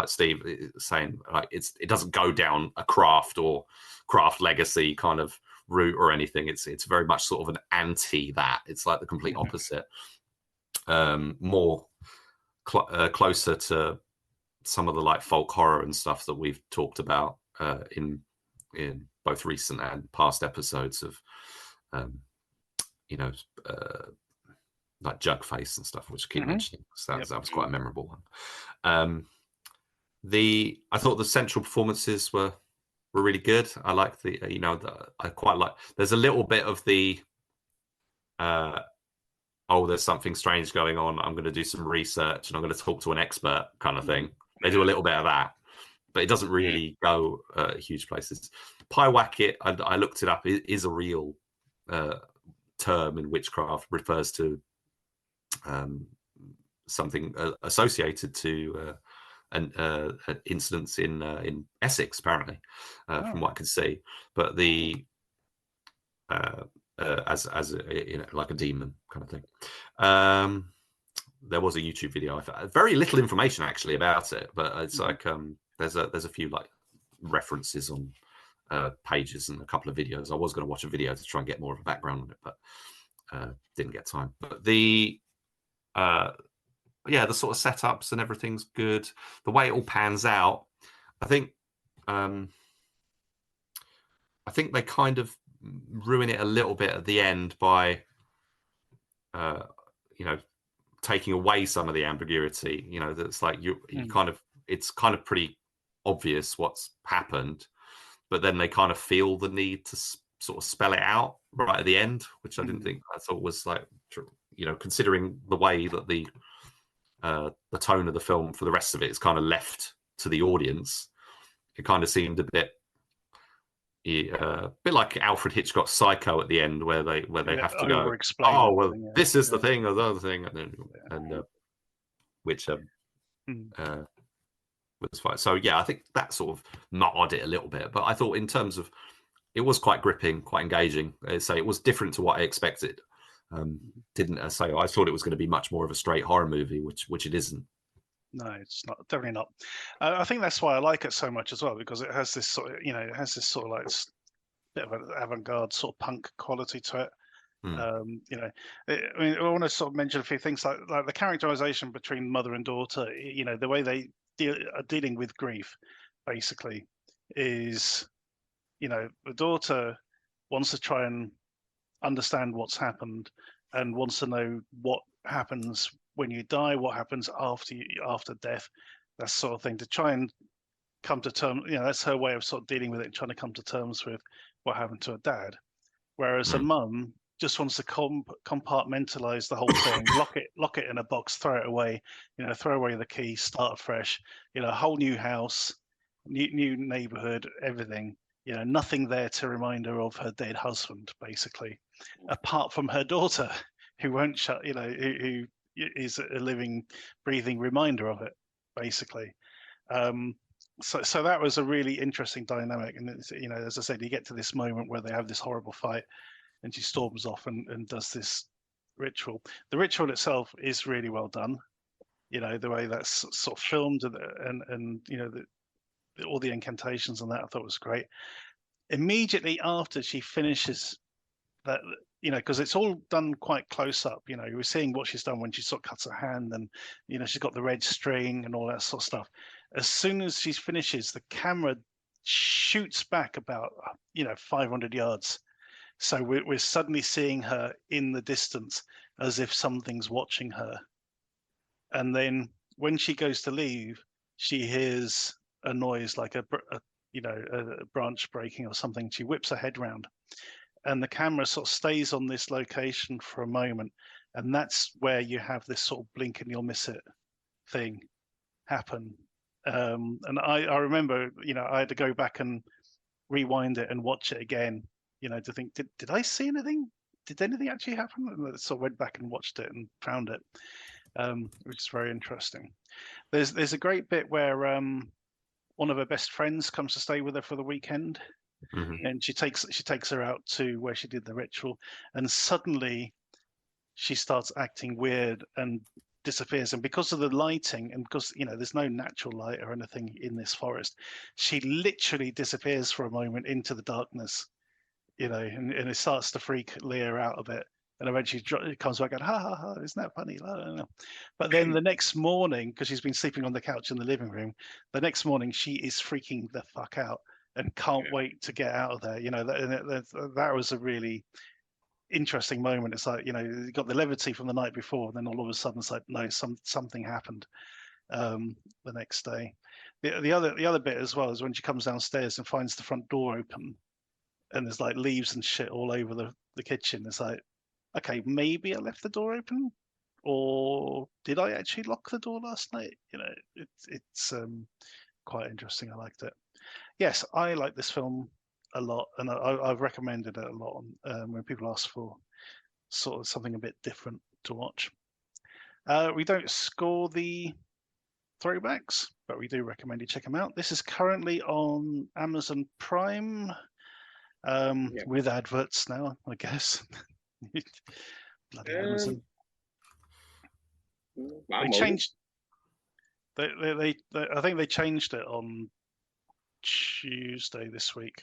Steve is saying, like it doesn't go down a craft or craft legacy kind of route or anything. It's very much sort of an anti that. It's like the complete opposite. More closer to some of the like folk horror and stuff that we've talked about in both recent and past episodes of you know, like Jugface and stuff, which I keep mentioning. So that was quite a memorable one. I thought the central performances were really good. I like I quite like. There's a little bit of the there's something strange going on. I'm going to do some research and I'm going to talk to an expert kind of thing. They do a little bit of that, but it doesn't really go huge places. Pie Wacket, I looked it up. It is a real term in witchcraft, refers to something associated to an incidents in Essex, apparently, from what I can see. But the as you know, like a demon kind of thing. There was a YouTube video. I found very little information actually about it, but it's like there's a few like references on pages and a couple of videos. I was going to watch a video to try and get more of a background on it, but didn't get time. But the the sort of setups and everything's good. The way it all pans out, I think they kind of ruin it a little bit at the end by you know, taking away some of the ambiguity. You know, that's like you kind of, it's kind of pretty obvious what's happened, but then they kind of feel the need to sort of spell it out right at the end, which I didn't think. I thought was like, you know, considering the way that the tone of the film for the rest of it is kind of left to the audience, it kind of seemed a bit like Alfred Hitchcock's Psycho at the end, where they have to go, oh well, this is the thing or the other thing, and which was fine. So yeah, I think that sort of marred it a little bit, but I thought in terms of, it was quite gripping, quite engaging. So it was different to what I expected. Didn't say I thought it was going to be much more of a straight horror movie, which it isn't. No, it's not. Definitely not. I think that's why I like it so much as well, because it has this sort of, you know, like bit of an avant-garde sort of punk quality to it. You know, I mean, I want to sort of mention a few things like the characterization between mother and daughter. You know, the way they are dealing with grief, basically, is, you know, the daughter wants to try and understand what's happened and wants to know what happens when you die, what happens after death, that sort of thing, to try and come to terms. You know, that's her way of sort of dealing with it and trying to come to terms with what happened to her dad. Whereas her mum just wants to compartmentalize the whole thing, lock it in a box, throw it away, throw away the key, start afresh, a whole new house, new neighborhood, everything, nothing there to remind her of her dead husband, basically, apart from her daughter, who won't shut, who is a living, breathing reminder of it, basically. So that was a really interesting dynamic. And, as I said, you get to this moment where they have this horrible fight and she storms off and does this ritual. The ritual itself is really well done. The way that's sort of filmed and all the incantations and that I thought was great. Immediately after she finishes that, because it's all done quite close up, we're seeing what she's done when she sort of cuts her hand and, she's got the red string and all that sort of stuff. As soon as she finishes, the camera shoots back about, 500 yards. So we're suddenly seeing her in the distance as if something's watching her. And then when she goes to leave, she hears a noise like a branch breaking or something. She whips her head round. And the camera sort of stays on this location for a moment. And that's where you have this sort of blink and you'll miss it thing happen. And I remember, I had to go back and rewind it and watch it again, to think, did I see anything? Did anything actually happen? And so I went back and watched it and found it, which is very interesting. There's a great bit where one of her best friends comes to stay with her for the weekend. Mm-hmm. And she takes her out to where she did the ritual, and suddenly she starts acting weird and disappears. And because of the lighting, and because there's no natural light or anything in this forest, she literally disappears for a moment into the darkness. And it starts to freak Leah out a bit. And eventually it comes back and ha ha ha, isn't that funny? But then the next morning, because she's been sleeping on the couch in the living room, the next morning she is freaking the fuck out and can't wait to get out of there. That was a really interesting moment. It's like, you got the levity from the night before, and then all of a sudden it's like, no, something happened the next day. The other bit as well is when she comes downstairs and finds the front door open, and there's like leaves and shit all over the kitchen. It's like, okay, maybe I left the door open, or did I actually lock the door last night? It's quite interesting. I liked it. Yes, I like this film a lot, and I've recommended it a lot when people ask for sort of something a bit different to watch. We don't score the throwbacks, but we do recommend you check them out. This is currently on Amazon Prime with adverts now, I guess. Bloody Amazon. They changed. They I think they changed it on Tuesday this week.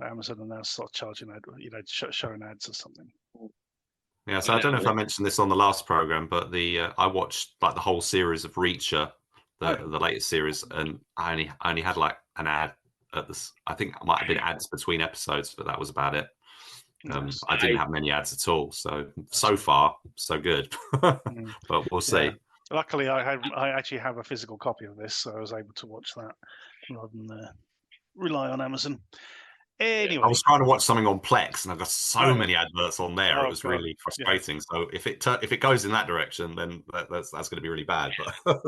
Amazon and now start charging showing ads or something. Yeah, so I don't know if I mentioned this on the last program, but I watched like the whole series of Reacher, the latest series, and I only had like an ad at this. I think it might have been ads between episodes, but that was about it. I didn't have many ads at all, so far so good. But we'll see. Yeah. Luckily, I actually have a physical copy of this, so I was able to watch that rather than rely on Amazon. Anyway, I was trying to watch something on Plex, and I've got so many adverts on there. It was really frustrating. Yeah. So if it goes in that direction, then that's going to be really bad. But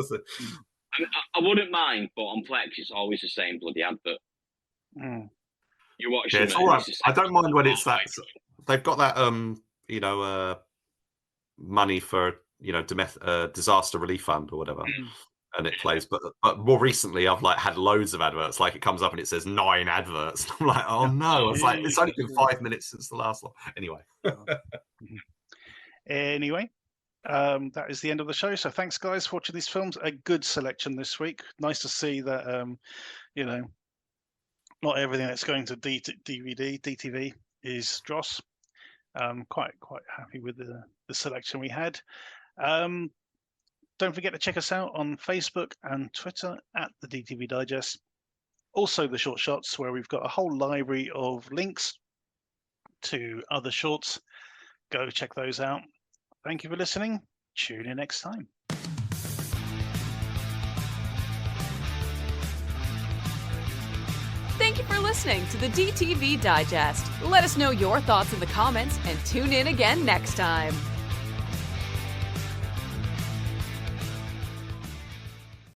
I wouldn't mind, but on Plex, it's always the same bloody advert. You watch it's all right. I don't mind when it's that. They've got that money for disaster relief fund or whatever. And it plays, but more recently I've like had loads of adverts. Like it comes up and it says 9 adverts. I'm like, oh no! It's like it's only been 5 minutes since the last one. Anyway, that is the end of the show. So thanks, guys, for watching these films. A good selection this week. Nice to see that not everything that's going to DVD, DTV is dross. Quite happy with the selection we had. Don't forget to check us out on Facebook and Twitter at the DTV Digest. Also the Short Shots, where we've got a whole library of links to other shorts. Go check those out. Thank you for listening. Tune in next time. Thank Thank you for listening to the DTV Digest. Let us know your thoughts in the comments and tune in again next time.